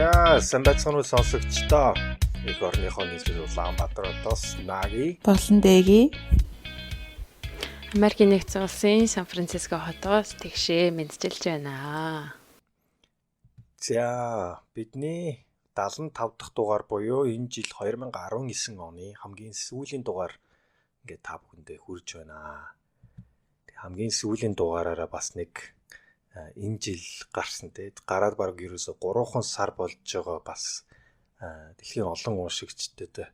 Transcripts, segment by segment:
За сайн байцгаана уу сонсогчдоо. Их орныхоо нийслэл Улаанбаатароос Наги болон Дэги Америкийн нэгдсэн улсын Сан Франциско хотоос тэгшээ мэдчилж байна. За бидний 75 дахь дугаар буюу энэ жил 2019 оны хамгийн сүүлийн дугаар ингээд та бүхэндээ хүрж байна. Тэг хамгийн сүүлийн дугаараараа бас нэг энэ жил гарсан те гараад баг ерөөсө 3 сар болж байгаа бас дэлхийн олон уншигчдэд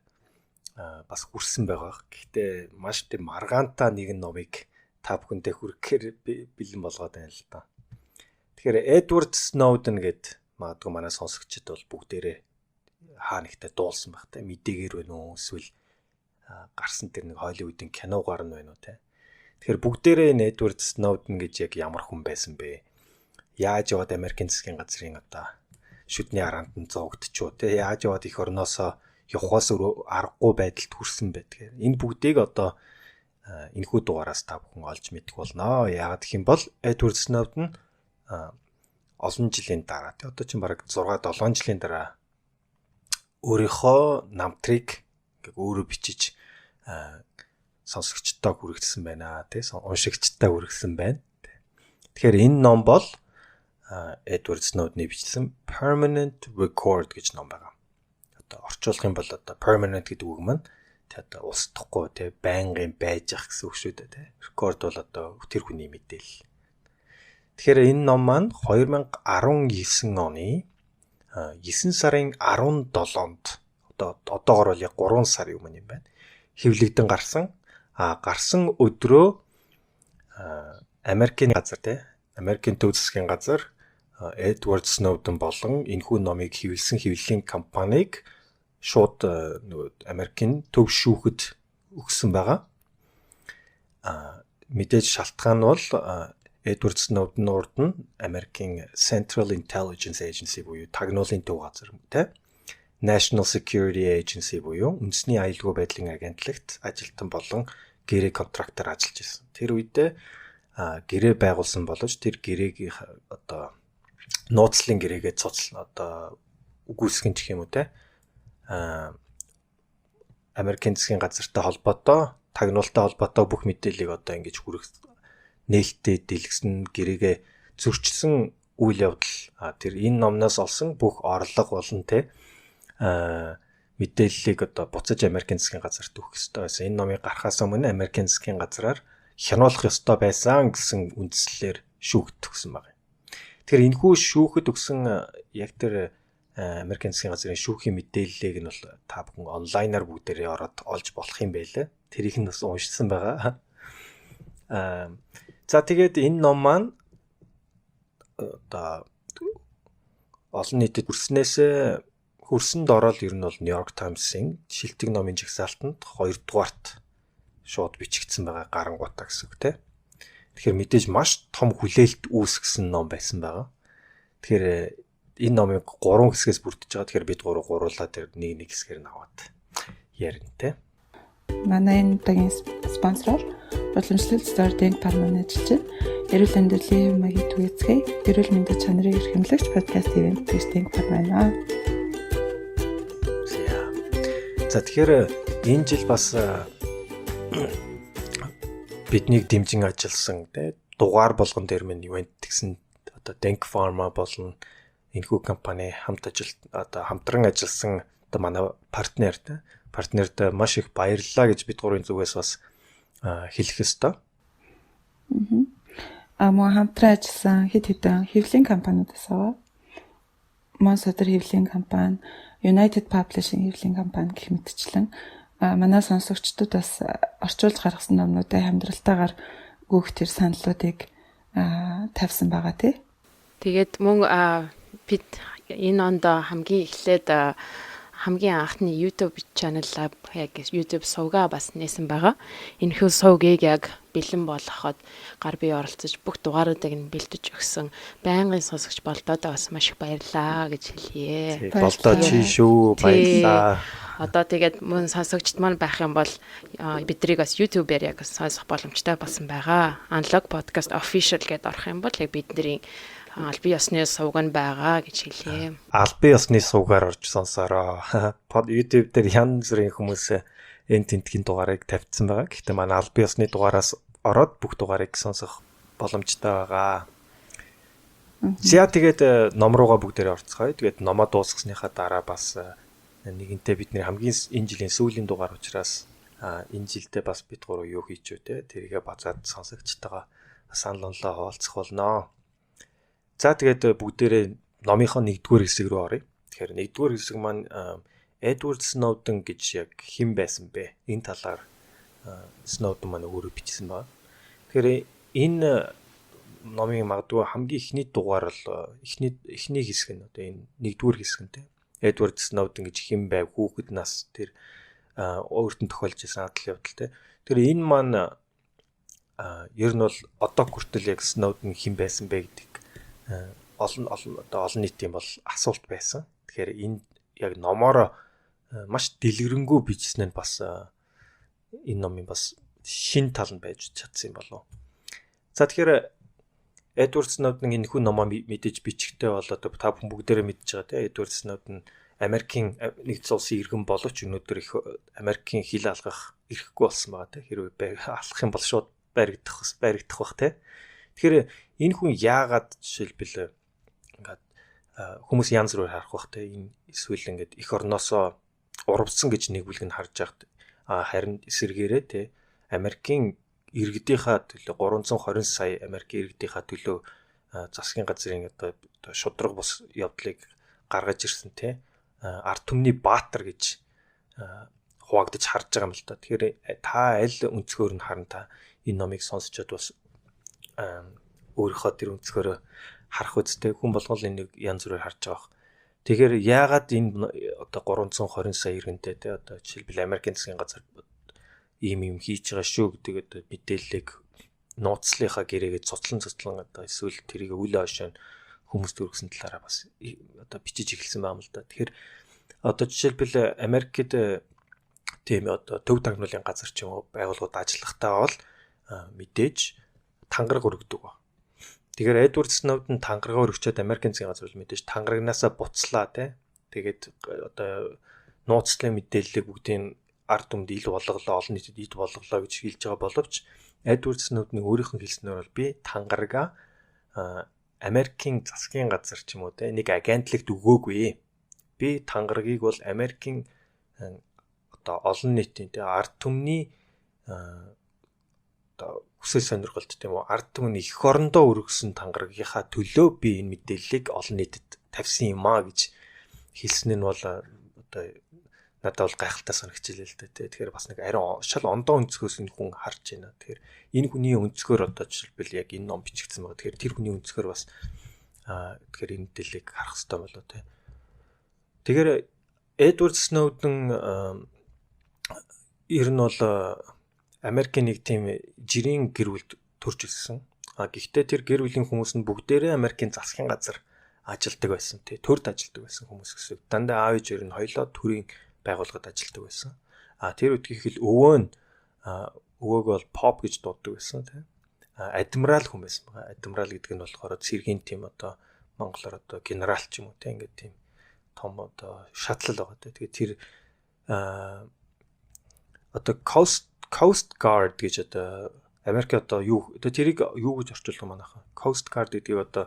бас хүрсэн байгаа. Гэхдээ маш тийм маргаантай нэгэн номыг та бүхэндээ хүргэхээр бэлэн болгоод байна л да. Тэгэхээр Эдвард Сноуден гэд магадгүй манай сонсогчид бол бүгдээрээ хаа нэгтээ дуулсан байх та мэдээгээр байна уу эсвэл гарсан тэр нэг Холливуудын киногаар нь байна уу те. Тэгэхээр бүгдээрээ энэ Эдвард Сноуден гэж яг ямар хүн байсан бэ? Яаж яваад Америкийн засгийн газрын одоо шүдний араанд нь зоогдчихоо те яаж яваад их орноосоо явахаас аргагүй байдалд хүрсэн бэ тэгэхээр энэ бүгдийг одоо энэхүү дугаараас та бүхэн олж мэдэх болно. Яагаад гэх юм бол Эдвард Сноуден олон жилийн дараа те одоо чинь бараг 6-7 жилийн дараа өөрийнхөө намтрыг өөрөө бичиж сонсогчдод хүргэсэн байна те уншигчдад хүргэсэн байна. Тэгэхээр энэ ном бол Эдвард Сноудны бичсэн Permanent Record гэж ном байгаа. Одоо орчуулах юм бол одоо permanent гэдэг үг маань тэ одоо устдахгүй тэ байнгын байж ах гэсэн үг шүү дээ тэ. Record бол одоо тэр хүний мэдээлэл. Тэгэхээр энэ ном маань 2019 оны 9 сарын 17-нд одоогоор бол яг 3 сар юм байна. Хэвлэгдэн гарсан. Гарсан өдрөө Америкийн газар тэ Америкийн төв засгийн газар Эдвард Сноуден болон энэхүү номыг хэвлэсэн хэвлэлийн компанийг шууд Америкийн төв шүүхэд өгсөн байгаа. Мэдээж шалтгаан нь бол Эдвард Сноуден урд нь Америкийн Central Intelligence Agency буюу тагнуулын төв газар тэ National Security Agency буюу үндэсний аюулгүй байдлын агентлагт ажилтан болон гэрээ контрактор ажиллаж байсан. Тэр үедээ гэрээ байгуулсан боловч тэр гэрээг одоо нууцлын гэрээгээ цоцлон одоо үгүйсгэн гэх юм уу те Америкийн засгийн газартай холбоотой тагнуултай холбоотой бүх мэдээллийг одоо ингэж хүргэх нээлттэй дэлгэсэн гэрээгээ зөрчилсөн үйл явдал тэр энэ номноос олсон бүх орлого болон те мэдээллийг одоо буцаж Америкийн засгийн газарт өгөх ёстой байсан. Энэ номыг гаргахаас өмнө Америкийн засгийн газраар хянуулах ёстой байсан гэсэн үндслэлээр шүүхт өгсөн байна. Тэгэхээр энэхүү шүүхэд өгсөн яг тэр Америкийн засгийн газрын шүүхийн мэдээллийг нь бол та бүхэн онлайнаар бүгдээрээ ороод олж болох юм байлаа. Тэрийг нь бас уншсан байгаа. За тэгээд энэ ном маань одоо олон нийтэд хүрсэнд ороод ер нь бол New York Times-ийн шилдэг номын жагсаалтанд 2 дугаарт шууд бичигдсэн байгаа гарангуутаа гэсэн үг тийм. Тэгэхээр мэдээж маш том хүлээлт үүсгэсэн ном байсан байгаа. Тэгэхээр энэ номыг 3 хэсгээс бүрдэж байгаа. Тэгэхээр бид гуруулаа тэр нэг хэсгээр наваад ярина тийм. манай энэ удаагийн спонсор боломжлол Starting Parman ажиллаж эрүүл амьдралын юмыг түгээцгээе. Эрүүл мэндийн чанарыг эрхэмлэгч подкаст ивент Starting Parman. За тэгэхээр энэ жил бас биднийг дэмжин ажилласан те дугаар болгон дээр минь ивент гэсэн одоо Denk Pharma болон энэхүү компани хамтран ажилласан одоо манай партнерд маш их баярлалаа гэж бид гурвын зүгээс бас хэлэх ёстой. Мөн хамтран ажилласан хэд хэдэн хэвлэлийн компаниудаас аваа. Monster хэвлэлийн компани, United Publishing хэвлэлийн компани гэх мэтчлэн манай сонсогчдод бас орчуулж гаргасан номнуудаа хамдралтайгаар гүөх тэр саналуудыг тавьсан байгаа тий. Тэгээд мөн бид энэ онд хамгийн эхлээд хамгийн анхны YouTube channel яг YouTube сувгаа бас нээсэн байгаа. Энэхүү сувгийг яг бэлэн болгоход гар бие оролцож бүх дугааруудыг нь бэлдэж өгсөн байнгын сонсогч болдоодоо бас маш их баярлаа гэж хэлье. Болдоо чи шүү баярлаа. Одоо тэгээд мөн сонсогчд маань байх юм бол биднийг бас YouTube-ээр яг сонсох боломжтой болсон байгаа. Unlock Podcast Official гэдээ орох юм бол яг бидний албан ёсны сувг нь байгаа гэж хэлье. Албан ёсны сувгаар орж сонсороо. YouTube дээр янз бүрийн хүмүүс энэ тентгийн дугаарыг тавьсан байгаа. Гэхдээ манай албан ёсны дугаараас ороод бүх дугаарыг сонсох боломжтой байгаа. За тэгээд ном руугаа бүгдээрээ орцгоё. Тэгээд номоо дуусгасныхаа дараа бас нэгэнтээ бидний хамгийн энэ жилийн сүүлийн дугаар учраас энэ жилдээ бас бид гурав юу хийж вэ те тэрийгэ базаад сонсогчтойгоо санал онлоо хуваалцах болно. За тэгээд бүгдээрээ номынхоо 1-р хэсэг рүү оръё. Тэгэхээр 1-р хэсэг маань Эдвард Сноуден гэж яг хэн байсан бэ? Энэ талаар Сноуден маань өөрөө бичсэн байна. Тэгэхээр энэ номын магадгүй хамгийн ихний дугаар бол эхний хэсэг нь одоо энэ 1-р хэсэг нь те. Эдвард Сноуден гэж хэн байв? Хүүхэд нас тэр өөртөө тохиолж байсан адал явдал те. Тэр энэ маань ер нь бол одоо хүртэл яг Сноуден хэн байсан бэ гэдэг олон нийтийн бол асуулт байсан. Тэгэхээр энэ яг номоор маш дэлгэрэнгүй бичсэн нь бас энэ номын бас шин тал нь байж чадсан юм болов. За тэгэхээр Эдвард Сноуден энэ хүн номоо мэдээж бичихтэй бол одоо та бүхэн бүгдээрээ мэдж байгаа тийм Эдвард Сноуден Америкийн нэгдсэн улсын иргэн боловч өнөөдөр их Америкийн хил алгах эрхгүй болсон байгаа тийм хэрвээ алах юм бол шууд баригдах бах тийм. Тэгэхээр энэ хүн яагаад жишээлбэл ингээд хүмүүс янз бүрээр харах бах тийм энэ эсвэл ингээд эх орноосоо урвцсан гэж нэгүүлэг нь харж байхад харин эсэргээрээ тийм Америкийн иргэдийнхаа төлөө 320 сая Америк иргэдийнхаа төлөө засгийн газрын одоо шудраг бус явдлыг гаргаж ирсэн тийм ард түмний баатар гэж хуваагдаж харж байгаа юм л да. Тэгэхээр та аль өнцгөр нь харан та энэ номыг сонсчод бас өөрийнхөө тэр өнцгөрөө харах үстэй хүн болгол энийг янз бүрээр харж байгаа. Тэгэхээр яагаад энэ одоо 320 сая иргэнтэй те одоо жишээлбэл Америкийн засгийн газар ийм хийж байгаа шүү гэдэг одоо мэдээллийг нууцлынхаа гэрээгээ цуцлан одоо эсвэл тэрийг үл хойшоо хүмүүст өргөсөн талаараа бас одоо бичиж эхэлсэн байна л да. Тэгэхээр одоо жишээлбэл Америкт тийм одоо төв тагнуулын газар ч юм уу байгууллагууд ажиллахтаа бол мэдээж тангараг өргөдөг ба. Тэгэхээр Эдвард Сноуден тангарага өргөчөөд Америкийн засгийн газар бол мэдээж тангарагнаасаа буцлаа те. Тэгээд одоо нууцлын мэдээллийг бүгдийн ард түмэд ил болголоо, олон нийтэд ил болголоо гэж хэлж байгаа боловч Эдвард Сноуден өөрийнх нь хэлснээр бол би тангарага Америкийн засгийн газар ч юм уу те нэг агентлагт өгөөгүй. Би тангарагийг бол Америкийн одоо олон нийтийн те ард түмний одоо хүсэл сонирхолт тийм үү ард түмний эх орондоо өргөсөн тангарагийнхаа төлөө би энэ мэдээллийг олон нийтэд тавьсан юм аа гэж хэлсэн нь бол одоо надад бол гайхалтай санагчлаа л дээ. Тэгэхээр бас нэг ариун шал ондоо өнцгөөс энэ хүн харж байна. Тэгэхээр энэ хүний өнцгөр одоо жишээлбэл яг энэ ном бичигдсэн байгаа. Тэгэхээр тэр хүний өнцгөр бас тэгэхээр энэ мэдээллийг харах хэрэгтэй болоо тий. Тэгэхээр Эдвард Сноуден ер нь бол Америкийн нэг тийм жирийн гэр бүлд төрж ирсэн. Гэхдээ тэр гэр бүлийн хүмүүс нь бүгдээрээ Америкийн засгийн газар ажилдаг байсан тий. Төрд ажилдаг байсан хүмүүс гэсэн. Дандаа аав ээж ер нь хоёлоо төрийн байгууллагад ажилдаг байсан. Тэр үдгийх л өвөө бол pop гэж дууддаг байсан тий. Адмирал хүн байсан байгаа. Адмирал гэдэг нь болохоор цэргийн тим одоо монголоор одоо генерал ч юм уу тий ингээд тийм том одоо шатлал байгаа тий. Тэгээд тэр одоо Coast Guard гэж одоо Америк одоо юу тэрийг юу гэж орчуулдаг манайхаа. Coast Guard гэдгийг одоо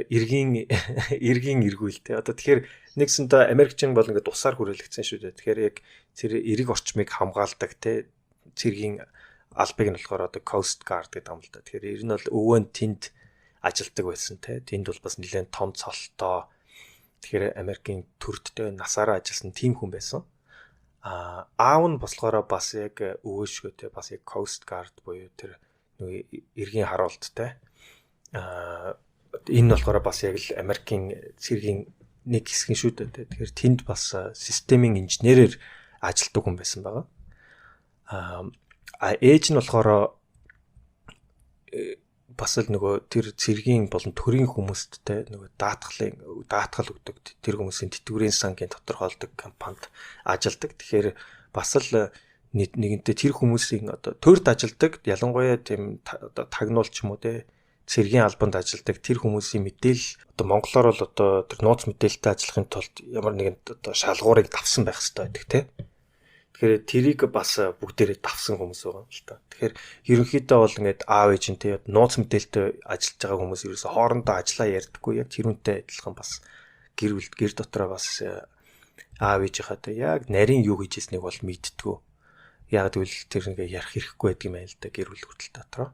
эргийн эргүүл те. Одоо тэгэхээр нэгсэндээ Америкчин бол ингээд усаар хүрээлэгдсэн шүү дээ. Тэгэхээр яг тэр эрэг орчмыг хамгаалдаг те. Цэргийн албыг нь болохоор одоо Coast Guard гэдэг юм л да. Тэгэхээр ер нь бол өвөө нь тэнд ажилдаг байсан те. Тэнд бол бас нэлээд том цолтой. Тэгэхээр Америкийн төрдтэй насаараа ажилласан тийм хүн байсан. Аав нь болохоор бас яг өвөөшгөө те бас яг Coast Guard буюу тэр нэг эргийн харуулттай. Энэ болохоор бас яг л Америкийн цэргийн нэг хэсэг шүү дээ те. Тэгэхээр тэнд бас системийн инженерээр ажилладаг хүн байсан байгаа. Ээж нь болохоор бас л нөгөө тэр цэргийн болон төрийн хүмүүст те нөгөө даатгал өгдөг тэр хүмүүсийн тэтгэврийн сангийн тодорхойлдог компанид ажилладаг. Тэгэхээр бас л нэгэнтээ тэр хүмүүсийн одоо төрд ажилладаг ялангуяа тийм одоо тагнуулч юм уу те цэргийн албанд ажилладаг тэр хүмүүсийн мэдээлэл одоо монголоор бол одоо тэр нууц мэдээлэлтэй ажиллахын тулд ямар нэгэн одоо шалгуурыг давсан байх хэрэгтэй байдаг тийм. Тэгэхээр тэрийг бас бүгдээрээ давсан хүмүүс байгаа юм л та. Тэгэхээр ерөнхийдөө бол ингээд аав ээж нь тийм нууц мэдээлэлтэй ажиллаж байгаа хүмүүс ерөөсө хоорондоо ажиллаа ярьдаггүй яг тэрүүнтэй адилхан бас гэр дотроо бас аав ээжийнхээ яг нарийн юу хийж ирснийг бол мэддэггүй. Яг тэгвэл тэр ингээ ярих хэрэггүй байдаг юм байна л да гэр бүл хүртэл дотроо.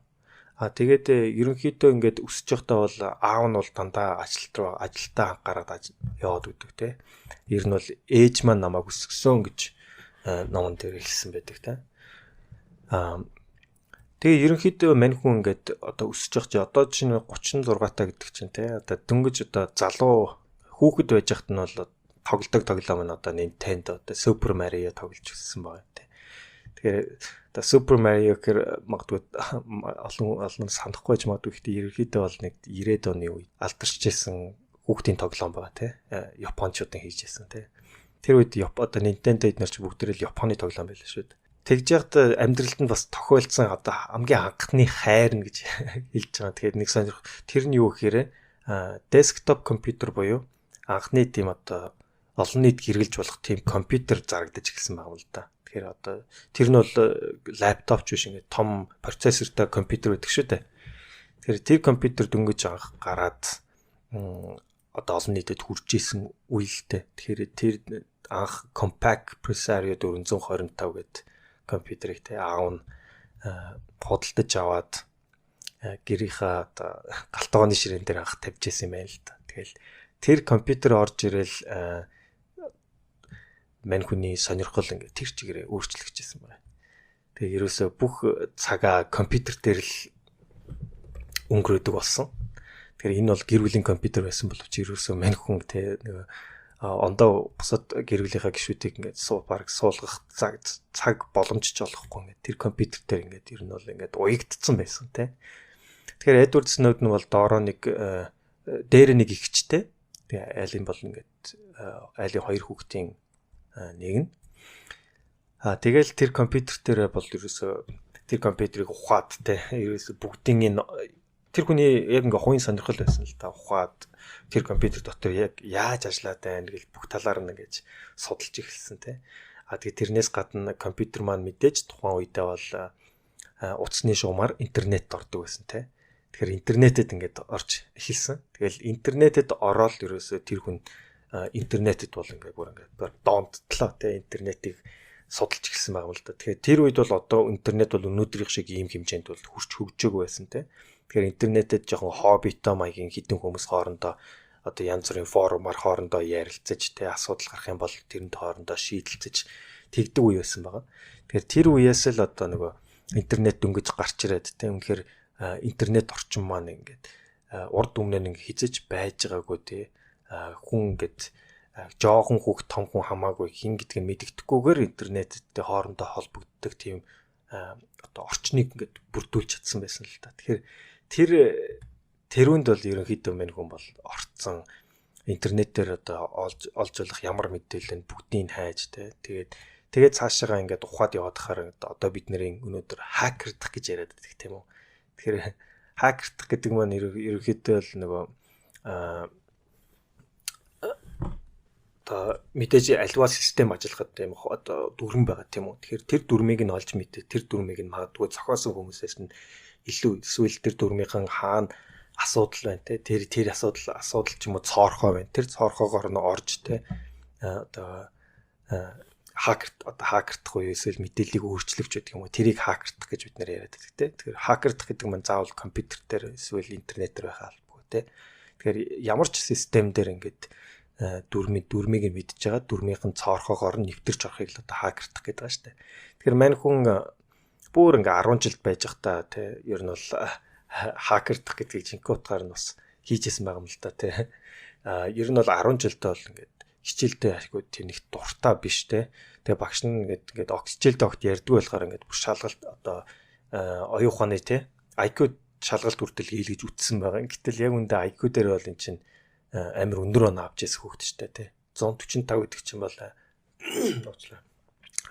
Тэгээд ерөнхийдөө ингээд өсөж явахдаа бол аав нь бол дандаа ажилтаа анхаарал яваад өгдөг те. Ер нь бол ээж маань намайг өсгсөн гэж номон дээр хэлсэн байдаг те. Тэгээ ерөнхийдөө мань хүн ингээд одоо өсөж явах чи одоо чинь 36 таа гэдэг чинь те. Одоо дөнгөж одоо залуу хүүхэд байж хат нь бол тоглодог тоглоом нь одоо Nintendo одоо Super Mario тоглож өссөн байгаа те. Тэгэхээр одоо Super Mario гэр магадгүй олон санахгүй ч магадгүй гэхдээ ерөнхийдөө бол нэг 90-ад оны үед алдарч ирсэн хүүхдийн тоглоом байгаа те. Японочдын хийжсэн те. Тэр үед одоо Nintendo эднэр ч бүгдээрээ Японы тоглоом байлаа шүү дээ. Тэгж яхад амьдралд нь бас тохиолдсон одоо хамгийн анхны хайр нь гэж хэлж байгаа. Тэгэхээр нэг сонирх тэр нь юу гэхээр desktop компьютер буюу анхны тийм одоо олон нийт хэрэглэж болох тийм компьютер зарагдаж эхэлсэн байгаа юм л да. Тэгэхээр одоо тэр нь бол лаптоп ч биш ингээд том процессортай компьютер байдаг шүү дээ. Тэгэхээр тэр компьютер дөнгөж анх гараад одоо олон нийтэд хүрч исэн үеэлтэй. Тэгэхээр тэр анх Compaq Presario 425 гэдэг компьютерийг те аав нь худалдаж аваад гэрийнхаа одоо галтгооны ширээн дээр анх тавьж исэн юм байна л да. Тэгэл тэр компьютер орж ирэл мань хүний сонирхол ингээд тэр чигээрээ өөрчлөгдөжсэн байна. Тэгээ ерөөсөө бүх цагаа компьютер дээр л өнгөрөөдөг болсон. Тэгэхээр энэ бол гэр бүлийн компьютер байсан боловч ерөөсөө мань хүн те нэг ондоо бусад гэр бүлийнхаа гишүүдийг ингээд баг суулгах цаг боломж ч олохгүй ингээд тэр компьютер дээр ингээд ер нь бол ингээд уягдцсан байсан те. Тэгэхээр Эдвард Сноуден бол доороо нэг дээр нэг ихчтэй. Тэгээ айлын бол ингээд айлын хоёр хүүхдийн нэг нь. Тэгэл тэр компьютер дээр бол ерөөсөө тэр компьютерийг ухаад те ерөөсөө бүгдийн энэ тэр хүний яг ингээ хувийн сонирхол байсан л та ухаад тэр компьютер дотор яг яаж ажиллаад байна гэж бүх талаар нь ингэж судалж эхэлсэн те. Тэгээ тэрнээс гадна компьютер маань мэдээж тухайн үедээ бол утасны шугамар интернет ордог байсан те. Тэгэхээр интернетэд ингээд орж эхэлсэн. Тэгэл интернетэд ороод ерөөсөө тэр хүн интернетэд бол ингээд бүр ингээд доондлоо те интернетийг судалж эхэлсэн байгаа юм л да. Тэгэхээр тэр үед бол одоо интернет бол өнөөдрийнх шиг ийм хэмжээнд бол хүрч хөгжөөгүй байсан те. Тэгэхээр интернетэд жоохон хоббитой маягийн хідэн хүмүүс хоорондоо одоо янз бүрийн форумаар хоорондоо ярилцаж те асуудал гарах юм бол тэрэнд хоорондоо шийдэлцэж тэгдэг үе байсан байгаа. Тэгэхээр тэр үеэс л одоо нөгөө интернет дөнгөж гарч ирээд те үнэхээр интернет орчин маань ингээд урд өмнө нь хизэж байж байгаагүй те хүн ингээд жоохон хүүхд том хүн хамаагүй хин гэдгийг мэддэхгүйгээр интернеттэй хоорондоо холбогддог тийм одоо орчныг ингээд бүрдүүлж чадсан байсан л та. Тэгэхээр тэрүүнд бол ерөнхийдөө мань хүн бол орцсон интернетээр одоо олж болох ямар мэдээлэл нь бүгдийг хайж тэгээд цаашаа ингээд ухаад яваад хахаар одоо бид нарын өнөөдөр хакердах гэж яриад байдаг тийм үү. Тэгэхээр хакердах гэдэг маань ерөнхийдөө л нөгөө одоо мэдээж альва систем ажиллахад тийм одоо дүрм байгаа тийм үү. Тэгэхээр тэр дүрмийг нь олж мэдээ тэр дүрмийг нь магадгүй зохиосон хүмүүсээс нь илүү эсвэл тэр дүрмийнхэн хаана асуудал байна те тэр асуудал ч юм уу цоорхоо байна. Тэр цоорхоогоор нь орж те одоо хакердах уу эсвэл мэдээллийг өөрчлөвч гэдэг юм уу тэрийг хакердах гэж бид нэр яриад байдаг те. Тэгэхээр хакердах гэдэг нь заавал компьютер дээр эсвэл интернет дээр байх албагүй те. Тэгэхээр ямар ч систем дээр ингээд дүрмийг нь мэдж байгаа дүрмийнхэн цоорхоогоор нь нэвтэрч орохыг л одоо хакердах гэдэг байгаа шүү дээ. Тэгэхээр мань хүн бүр ингээ 10 жилд байж захта те ер нь бол хакердах гэдгийг жинхэнэ утгаар нь бас хийжсэн байгаа юм л та те. Ер нь бол 10 жилдээ бол ингээд хичээлдээ айгүй тийм нэг дуртай биш те. Тэгээ багш нь ингээд хичээлдээ огт ярьдаг болохоор ингээд бүр шалгалт одоо оюун ухааны те IQ шалгалт хүртэл хийлгэж үтсэн байгаа. Гэтэл яг үндэ IQ дээр бол эн чинь амар өндөр оноо авч ясах хөвгтчтэй те 145 гэдэг чинь бол уучлаа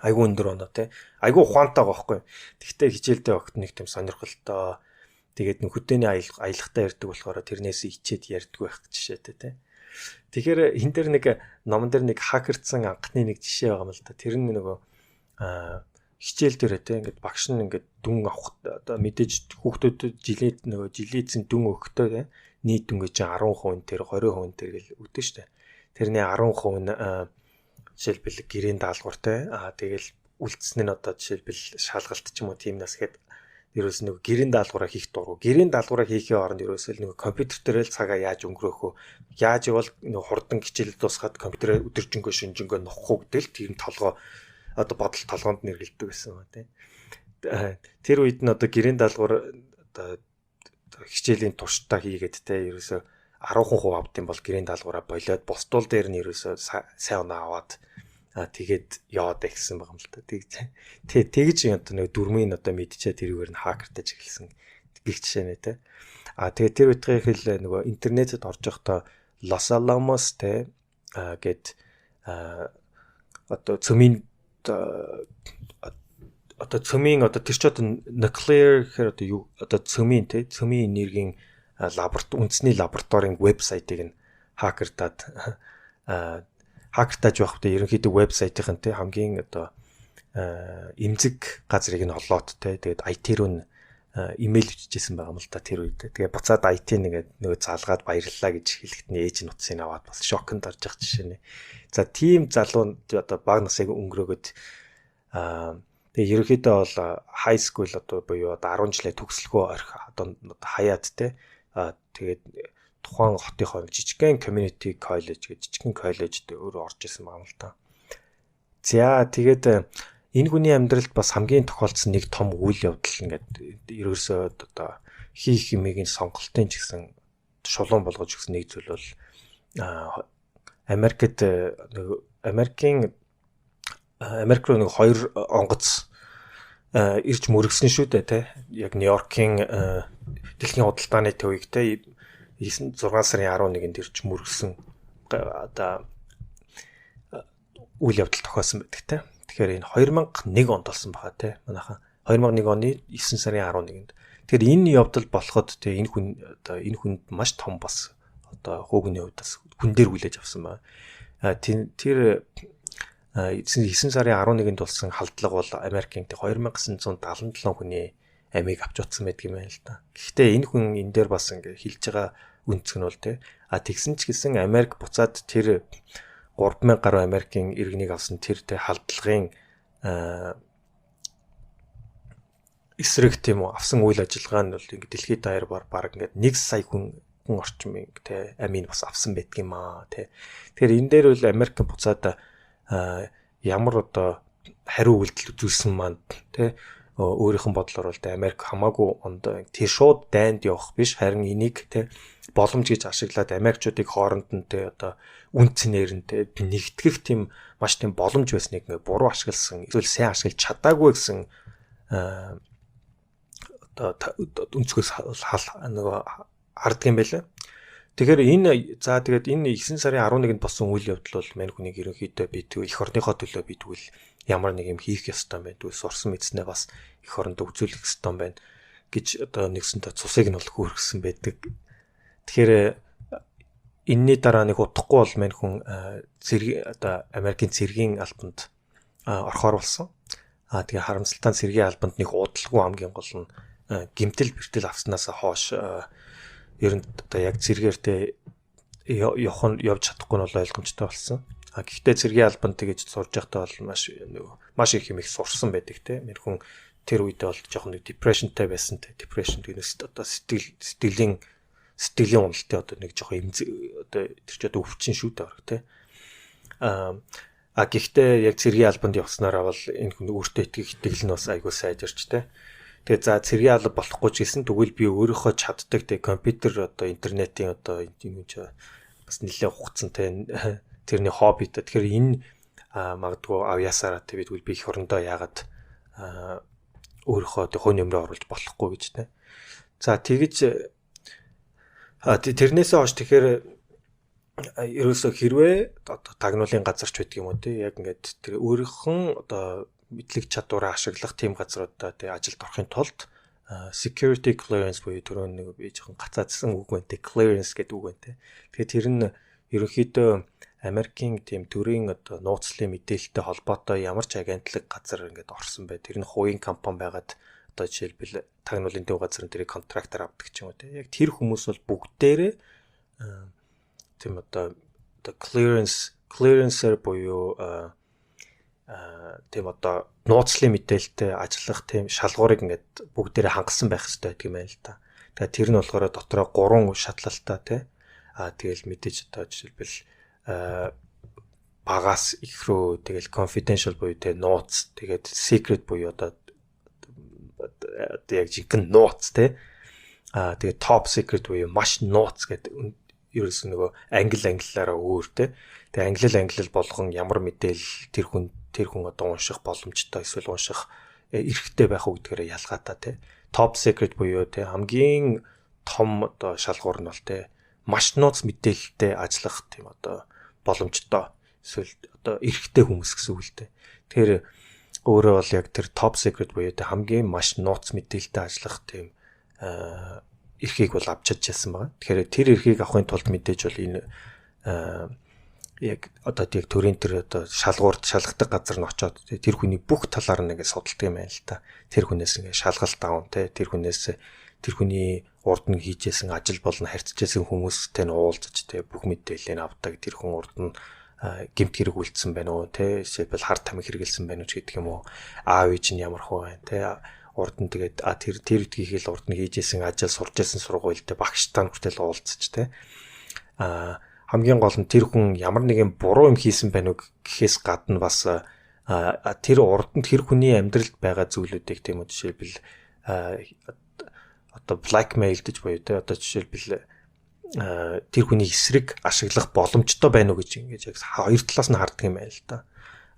айгу өндөр оноо те айгу ухаантай байгаа байхгүй. Тэгтээ хичээлдээ огт нэг тийм сонирхолтой Тэгээд хөдөөний аялахтаа ярьдаг болохоор тэрнээс ичээд ярьдаг байх жишээтэй те. Тэгэхээр энэ дэр нэг номон дээр нэг хакердсан анхны нэг жишээ байгаа юм л да. Тэр нь нөгөө хичээл дээр те ингээд багш нь ингээд дүн авах одоо мэдээж хүүхдүүдэд жилийн дүн өгөхдөө те нийт дүнгээ чи 10% тэр 20% тэр гэл өгдөө штэ. Тэрний 10% нь жишээлбэл гэрийн даалгавартай тэгэл үлдсэн нь одоо жишээлбэл шалгалт ч юм уу тийм нас гээд ерөөс нэг гэрийн даалгавраа хийх дургу. Гэрийн даалгавраа хийхийн оронд ерөөсөө нэг компьютер дээр л цагаа яаж өнгөрөөх вэ? Яаж явал нэг хурдан хичээл дуусгаад компьютерээ өдөржингөө шүнжингөө нохох уу гэдэг тийм толгой одоо бодол толгоонд нэргэлдэг гэсэн ба тийм. Тэр үед нь одоо гэрийн даалгавар одоо хичээлийн туршдаа хийгээд те ерөөсөө 10% авд юм бол гэрийн даалгавраа болоод бусдуул дээр нь ерөөсөө сайн оноо аваад тэгээд яваад гэсэн байгаа юм л да. Тэгж одоо нэг дөрмийн одоо мэдчихээ тэрүүгээр нь хакертаж эхэлсэн гих жишээ нэ те. Тэгээд тэр үеийн хэл нөгөө интернетэд орж явахдаа Los Alamos те гэд одоо цөмийн тэр ч одоо nuclear гэхээр одоо юу одоо цөмийн энергийн үндэсний лабораторийн вебсайтыг нь хакертаад байхдаа ерөнхийдөө вебсайтын те хамгийн одоо эмзэг газрыг нь олоод те тэгээд IT руу нь имэйл бичижсэн байгаа юм л да тэр үед. Тэгээ буцаад IT нэгээд нөгөө залгаад баярлалаа гэж хэлэхэд нь ээж нь утсыг аваад бас шокнд орж явах жишээ нэ. За тийм залуу одоо баг насыг өнгөрөөгд тэгээ ерөнхийдөө бол high school одоо буюу одоо 10 жилээ төгсөлгөө орхи одоо хаяад те тэгээд тухайн хотынхоо жижигхэн community college гэж жижигхэн коллежд өөрөө орж исэн байгаа юм л та. За тэгээд энэ хүний амьдралд бас хамгийн тохиолдсон нэг том үйл явдал ингээд ерөөсөө одоо хийх юмыг сонголтын ч гэсэн шулуун болгож өгсөн нэг зүйл бол Америк руу нэг 2 онгоц ирж мөргсөн шүү дээ те. Яг Нью-Йоркийн дэлхийн худалдааны төвийг те 6 сарын 11-нд ирж мөргсөн одоо үйл явдал тохиолсон байдаг те. Тэгэхээр энэ 2001 онд болсон байгаа те. Манайхан 2001 оны 9 сарын 11-нд. Тэгэхээр энэ явдал болоход те энэ хүнд маш том бас одоо хөөгний хувьд бас хүн дээр хүлээж авсан байна. Тэр 9 сарын 11-нд болсон халдлага бол Америкийн 2977 хүний амийг авч утсан байдаг юм байна л да. Гэхдээ энэ хүн энэ дээр бас ингээ хэлж байгаа үнцг нь бол те тэгсэн ч гэсэн Америк буцаад тэр 3000 гаруй Америкийн иргэнийг авсан тэр те халдлагын эсрэг тийм үү авсан үйл ажиллагаа нь бол ингээ дэлхийд даяар баг ингээ 1 сая хүн орчмын те амийг бас авсан байдаг юм аа те. Тэгэхээр энэ дээр бол Америк буцаад ямар одоо хариу үйлдэл үзүүлсэн маань те өөрийнх нь бодлоор бол Америк хамаагүй ондоо тэр шууд дайнд явах биш харин энийг те боломж гэж ашиглаад Америкчуудыг хооронд нь те одоо үн цэнээр нь те нэгтгэх тийм маш тийм боломж байсныг ингээ буруу ашигласан эсвэл сайн ашиглаж чадаагүй гэсэн одоо өнцгөөс нөгөө харддаг юм байлаа. Тэгэхээр энэ 9 сарын 11-нд болсон үйл явдал бол мань хүнийг ерөнхийдөө би тэгвэл эх орныхоо төлөө би тэгвэл ямар нэг юм хийх ёстой байна. Тэгвэл сурсан мэдснээ бас эх оронд үзүүлэх ёстой байна гэж одоо нэгсэнтэй цусыг нь бол хөөргсөн байдаг. Тэгэхээр энэний дараа нэг удахгүй бол мань хүн одоо Америкийн цэргийн албанд орохоор болсон. Тэгээ харамсалтай цэргийн албанд нэг удалгүй хамгийн гол нь гэмтэл бэртэл авснаас хойш ер нь одоо яг цэргээртэй явж чадахгүй нь бол ойлгомжтой болсон. Гэхдээ цэргийн албанд тэгэж сурж байхдаа бол маш их юм их сурсан байдаг те. Мэр хүн тэр үедээ бол жоохон нэг depressionтэй байсан те. Depression гэнэс одоо сэтгэлийн уналттай одоо нэг жоохон одоо тэр ч одоо өвчин шүү дээ те. Гэхдээ яг цэргийн албанд явснараа бол энэ хүн өөртөө итгэл нь бас айгүй сайжирч те. Тэгээ за цэргийн алба болохгүй ч гэсэн тэгвэл би өөрийнхөө чаддаг тэг компьютер одоо интернетийн одоо юм чи бас нэлээд хугацсан те тэрний хобби та. Тэгэхээр энэ магадгүй авьяасаараа тэгвэл би их орондоо яагаад өөрийнхөө тэг хонь юмроо оруулж болохгүй гэж те. За тэгэж тэрнээсээ хойш тэгэхээр ерөөсөө хэрвээ одоо тагнуулын газар ч байдаг юм уу те яг ингээд тэр өөрийнх нь одоо мэдлэг чадвараа ашиглах тийм газруудаа тий ажилд орохын тулд security clearance буюу түрүүн нэг би жоохон гацаадсан үг байна те, clearance гэдэг үг байна те. Тэгэхээр тэр нь ерөнхийдөө Америкийн тийм төрийн одоо нууцлалын мэдээлэлтэй холбоотой ямар ч агентлаг газар ингээд орсон бай. Тэр нь хувийн компани байгаад одоо жишээлбэл тагнуулын төв газар тэрийг контрактор авдаг ч юм уу те. Яг тэр хүмүүс бол бүгдээрээ тийм одоо clearance-ээр буюу тийм одоо нууцлалын мэдээлэлтэй ажиллах тийм шалгуурыг ингээд бүгдээрээ хангасан байх хэрэгтэй гэдэг юм байна л да. Тэгээд тэр нь болохоор дотроо 3 шатлалтай тий. Тэгэл мэдээж одоо жишээлбэл багаас их рүү тэгэл confidential буюу тий нууц тэгээд secret буюу одоо яг жинхэнэ нууц тий. Тэгээд top secret буюу маш нууц гэдэг ерөөс нөгөө англиараа өөр тий. Тэгээд англил болгон ямар мэдээлэл тэр хүн одоо унших боломжтой эсвэл унших эрхтэй байх үгдгээрээ ялгаатай тий. Top secret буюу тий хамгийн том одоо шалгуур нь бол тий маш нууц мэдээлэлтэй ажиллах тийм одоо боломжтой эсвэл одоо эрхтэй хүмүүс гэсэн үг л дээ. Тэгэхээр өөрөө бол яг тэр top secret буюу тий хамгийн маш нууц мэдээлэлтэй ажиллах тийм эрхийг бол авч чадчихсан байна. Тэгэхээр тэр эрхийг авахын тулд мэдээж бол энэ яг одоо яг төрийн тэр одоо шалгуурт шалгадаг газар нь очиод тэр хүний бүх талаар нь ингээд судалдаг юм байна л та. Тэр хүнээс ингээд шалгалт аван те тэр хүнээс тэр хүний урд нь хийжсэн ажил болон харьцажсэн хүмүүстэй нь уулзаж те бүх мэдээллийг авдаг. Тэр хүн урд нь гэмт хэрэг үлдсэн байна уу те жишээлбэл хар тамхи хэрэгэлсэн байна уу гэдэг юм уу. Аав ээж нь ямар хөө байна те урд нь тэгээд тэр үтгийхэл урд нь хийжсэн ажил сурж исэн сургуультай багштай хүртэл уулзаж те хамгийн гол нь тэр хүн ямар нэгэн буруу юм хийсэн байна уу гэхээс гадна бас тэр урд нь тэр хүний амьдралд байгаа зүйлүүдийг тийм үү жишээлбэл одоо blackmail гэж буюу те одоо жишээлбэл тэр хүний эсрэг ашиглах боломжтой байна уу гэж ингэж яг хоёр талаас нь харддаг юм байна л да.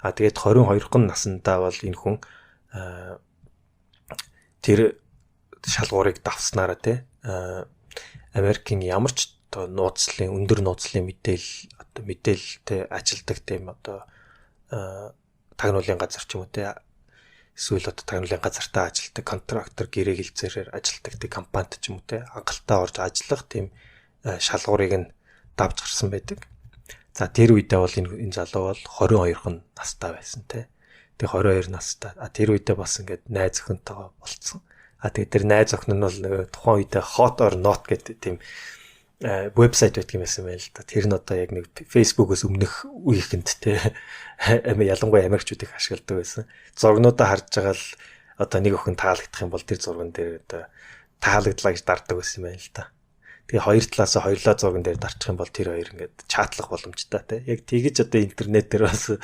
Тэгээд 22 наснда бол энэ хүн тэр шалгуурыг давснараа те Америкийн ямар ч одоо нууцлалын өндөр нууцлалын мэдээлэлтэй ажилдаг тийм одоо тагнуулын газар ч юм уу те эсвэл одоо тагнуулын газартаа ажилдаг контрактор гэрээ хэлцээрээр ажилдаг тийм компанид ч юм уу те хангалттай орж ажиллах тийм шалгуурыг нь давж гарсан байдаг. За тэр үедээ бол энэ залуу бол 22 настай байсан те. Тэгээ 22 настай. Тэр үедээ бас ингээд найз охинтойгоо болцсон. Тэгээ тэр найз охин нь бол нөгөө тухайн үедээ hot or not гэдэг тийм вебсайт байдаг юм байна л да. Тэр нь одоо яг нэг Facebook-оос өмнөх үеийнхэнд те ялангуяа Америкчуудыг ашигладаг байсан. Зургнуудаа харж байгаа л одоо нэг охин таалагдах юм бол тэр зурган дээр одоо таалагдлаа гэж дарддаг байсан юм байна л да. Тэгээ хоёр талаасаа хоёулаа зурган дээр дарчих юм бол тэр хоёр ингээд чатлах боломжтой те. Яг тэгэж одоо интернет дээр бас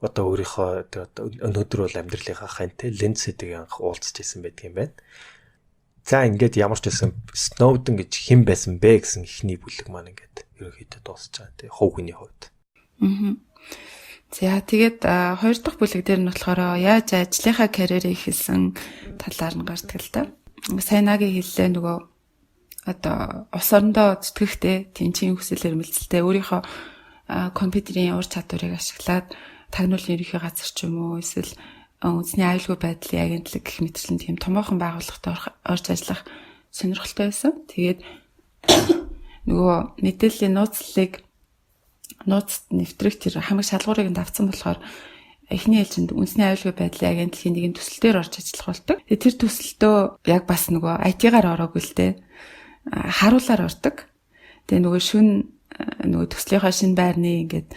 одоо өөрийнхөө өнөөдөр бол амьдралынхаа хантай ленцэдэг анх уулзч ирсэн байдаг юм байна. За ингээд ямар ч байсан Snowden гэж хэн байсан бэ гэсэн ихний бүлэг маань ингээд ерөөхдөө дуусч байгаа тий хувь хүний хувьд. За тэгээд хоёр дахь бүлэг дээр нь болохоор яаж ажлынхаа карьерийг эхэлсэн талаар нь гардаг л да. Сайнагийн хэллээ нөгөө одоо ус орондоо зүтгэхтэй тэнцийн хүсэл эрмэлзэлтэй өөрийнхөө компьютерийн ур чадварыг ашиглаад тагнуулын ерөнхий газар ч юм уу эсвэл үндэсний аюулгүй байдлын агентлаг гэх мэтчлэн тийм томоохон байгууллагад орж ажиллах сонирхолтой байсан. Тэгээд нөгөө мэдээллийн нууцт нэвтрэх тэр хамаг шалгуурыг давцсан болохоор эхний ээлжинд үндэсний аюулгүй байдлын агентлагийн нэгэн төсөл дээр орж ажиллах болдог. Тэгээд тэр төсөлдөө яг бас нөгөө IT-гаар ороогүй л дээ. Харуулаар ордог. Тэгээ нөгөө төслийнхаа шинэ байрны ингээд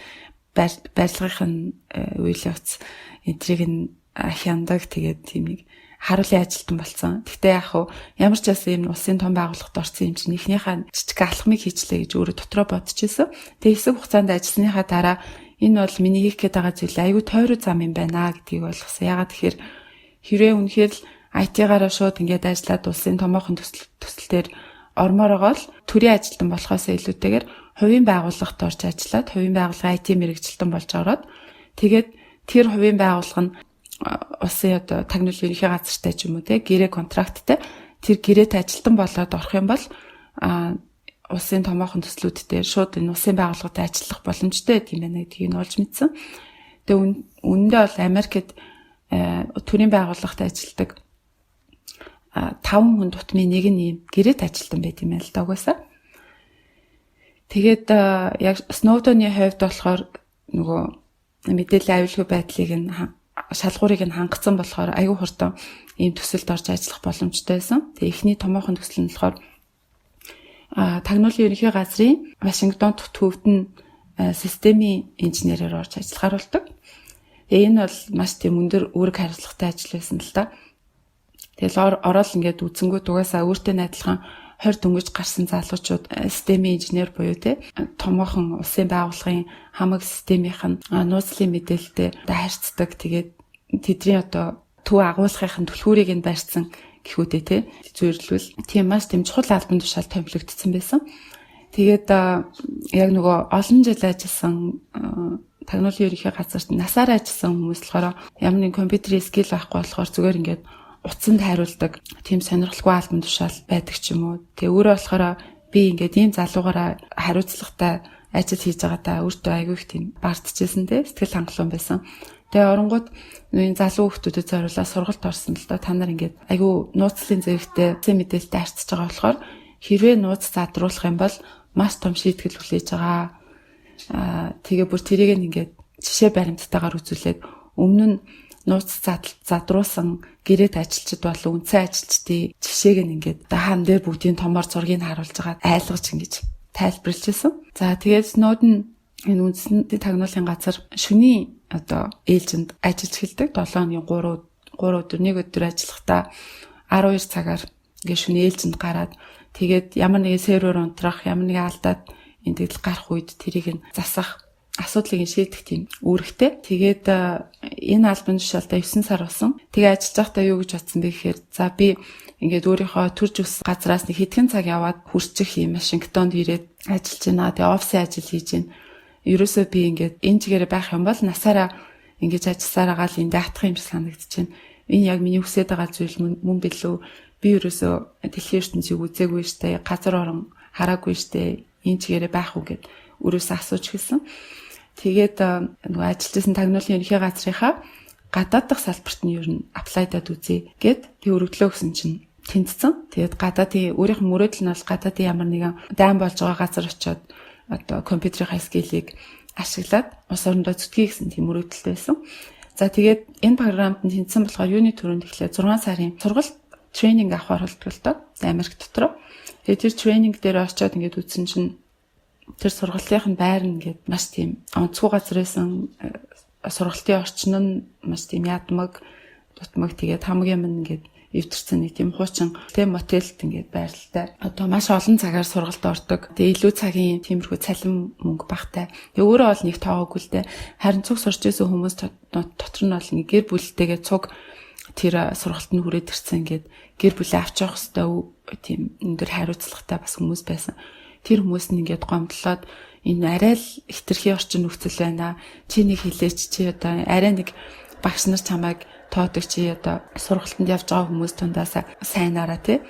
барилгын үйл явц энтрийг нь хяндаг тэгээд тийм нэг харуулын ажилтан болсон. Гэхдээ яг хуу ямар ч байсан юм улсын том байгууллагад орсон юм чинь эхнийхээ жижиг алхмыг хийчлээ гэж өөрөө дотроо бодчихсон. Тэгээ хэсэг хугацаанд ажилласныхаа дараа энэ бол миний хийх гээд байгаа зүйл аюу тойроо зам юм байна гэдгийг ойлгосон. Ягаад тэгэхээр хэрвээ үнэхээр л IT-гаараа шууд ингээд ажиллаад улсын томоохон төсөл дээр ормоор байгаа л төрийн ажилтан болохоос илүүтэйгээр хувийн байгууллагад орж ажиллаад хувийн байгууллагын IT мэргэжилтэн болж ороод тэгээд тэр хувийн байгууллага нь улсын одоо тагнуулын ерөнхий газартай ч юм уу те гэрээ контракттай тэр гэрээт ажилтан болоод орох юм бол улсын томоохон төслүүд дээр шууд энэ улсын байгууллагад ажиллах боломжтой гэдэг юм байна гэдгийг нь олж мэдсэн. Тэгээ үүндээ бол Америкт төрийн байгууллагад ажилладаг 5 хүн тутмын нэг нь ийм гэрээт ажилтан байт юм байна л да угаасаа. Тэгээд яг Snowden-ы хувьд болохоор нөгөө мэдээллийн аюулгүй байдлыг нь шалгуурыг нь хангацсан болохоор аюу хурдан ийм төсөлд орж ажиллах боломжтой байсан. Тэгээ эхний томоохон төсөл нь болохоор тагнуулын ерөнхий газрын Вашингтон төвд нь системийн инженерээр орж ажиллахаар болдог. Тэгээ энэ бол маш тийм өндөр үүрэг хариуцлагатай ажил байсан л да. Тэгэл ороод ингээд үзэнгүүт угаасаа өөртөө найдлахын 20 дөнгөж гарсан залуучууд системийн инженер буюу томоохон улсын байгууллагын хамаг системийнх нь нууцлын мэдээлэлтэй харьцдаг. Тэгээд тэдний одоо төв агуулгын түлхүүрийг нь барьсан гэхүүдээ зөвөрлөл тийм маш тийм чухал албан тушаал томилогдсон байсан. Тэгээд яг нөгөө олон жил ажилласан тагнуулын ерөнхий газарт насаараа ажилласан хүмүүс болохоор ямар нэг компьютерийн скил байхгүй болохоор зүгээр ингээд утсанд хариулдаг тийм сонирхолтой албан тушаал байдаг ч юм уу. Тэгээ өөрөө болохоор би ингээд ийм залуугаараа хариуцлагатай ажил хийж байгаадаа өөртөө айгүй их тийм бардчихсэн те сэтгэл хангалуун байсан. Тэгээ оронгууд энэ залуу хүмүүстэд зориулаад сургалт орсон л доо та нар ингээд айгүй нууцлын зэвэгтэй мэдээлэлтэй харьцаж байгаа болохоор хэрвээ нууц задруулах юм бол маш том шийтгэл хүлээж байгаа. Тэгээ бүр тэрийг ингээд жишээ баримттайгаар үзүүлээд өмнө нь нууц задруулсан гэрээт ажилчид болон үндсэн ажилчдын жишээг нь ингээд хаан дээр бүгдийн томор зургийг харуулж байгаа айлгаж ингэж тайлбарлажсэн. За тэгээд Snowden энэ үндсэн тагнуулын газар шөнийн одоо ээлжинд ажиллаж эхэлдэг. 7 өдрийн 3 өдөр нэг өдөр ажиллахдаа 12 цагаар ингээд шөнийн ээлжинд гараад тэгээд ямар нэгэн сервер унтрах, ямар нэгэн алдаад энэ тэгэл гарах үед тэрийг нь засах асуудлыг шийдэх тийм үүрэгтэй. Тэгээд энэ албан тушаалтаа 9 сар болсон. Тэгээ ажиллаж байхдаа юу гэж бодсон бэ гэхээр за би ингээд өөрийнхөө төрж өссөн газраас нэг хэдхэн цаг яваад хурцчих юм Вашингтонд ирээд ажиллаж байна. Тэгээ офисын ажил хийж байна. Ерөөсөө би ингээд энэ чигээрээ байх юм бол насаараа ингэж ажилласаар байгаа л энэ даатах юм шиг санагдаж байна. Энэ яг миний хүсэж байгаа зүйл мөн билүү? Би ерөөсөө дэлхийн ертөнцийг үзээгүй штэ, газар орон хараагүй штэ. Энэ чигээрээ байх уу гэд өөрөөсөө асууж хэлсэн. Тэгээд нөгөө ажиллажсэн тагнуулын ерөнхий газрынхаа гадаад дахь салбарт нь ер нь аплайдад үзье гэд тэг өргөдлөө гэсэн чинь тэнцсэн. Тэгээд гадаадын өөрийнх нь мөрөөдөл нь бол гадаадын ямар нэгэн дайн болж байгаа газар очиод одоо компьютерийн скиллийг ашиглаад ус орондоо зүтгэе гэсэн тийм мөрөөдөлтэй байсан. За тэгээд энэ програмд нь тэнцсэн болохоор юуны төрөнд эхлээд 6 сарын сургалт тренинг авахар болдог л доо Америк дотор. Тэгээд тэр тренинг дээр очиод ингээд үзсэн чинь тэр сургалтын байр нь ингээд маш тийм онцгой газар байсан. Сургалтын орчин нь маш тийм ядмаг, дутмаг тэгээд хамгийн юм ингээд эвдэрсэн нэг тийм хуучин тийм мотелд ингээд байрлалтай. Одоо маш олон цагаар сургалт ордог. Тэгээд илүү цагийн тиймэрхүү цалин мөнгө багтай. Тэгээд өөрөө бол нэг тоогоогүй л дээ. Харин цуг сурч байсан хүмүүс дотор нь бол ингээд гэр бүлтэйгээ цуг тэр сургалт нь хүрээд ирсэн ингээд гэр бүлээ авч явах хэвээр тийм өндөр хариуцлагатай бас хүмүүс байсан. Тэр хүмүүс нь ингээд гомдлоод энэ арай л хитрхи орчин нөхцөл байна. Чи нэг хилээч чи одоо арай нэг багш нар чамайг тоодог чи одоо сургалтанд явж байгаа хүмүүс тундаас сайнаараа тий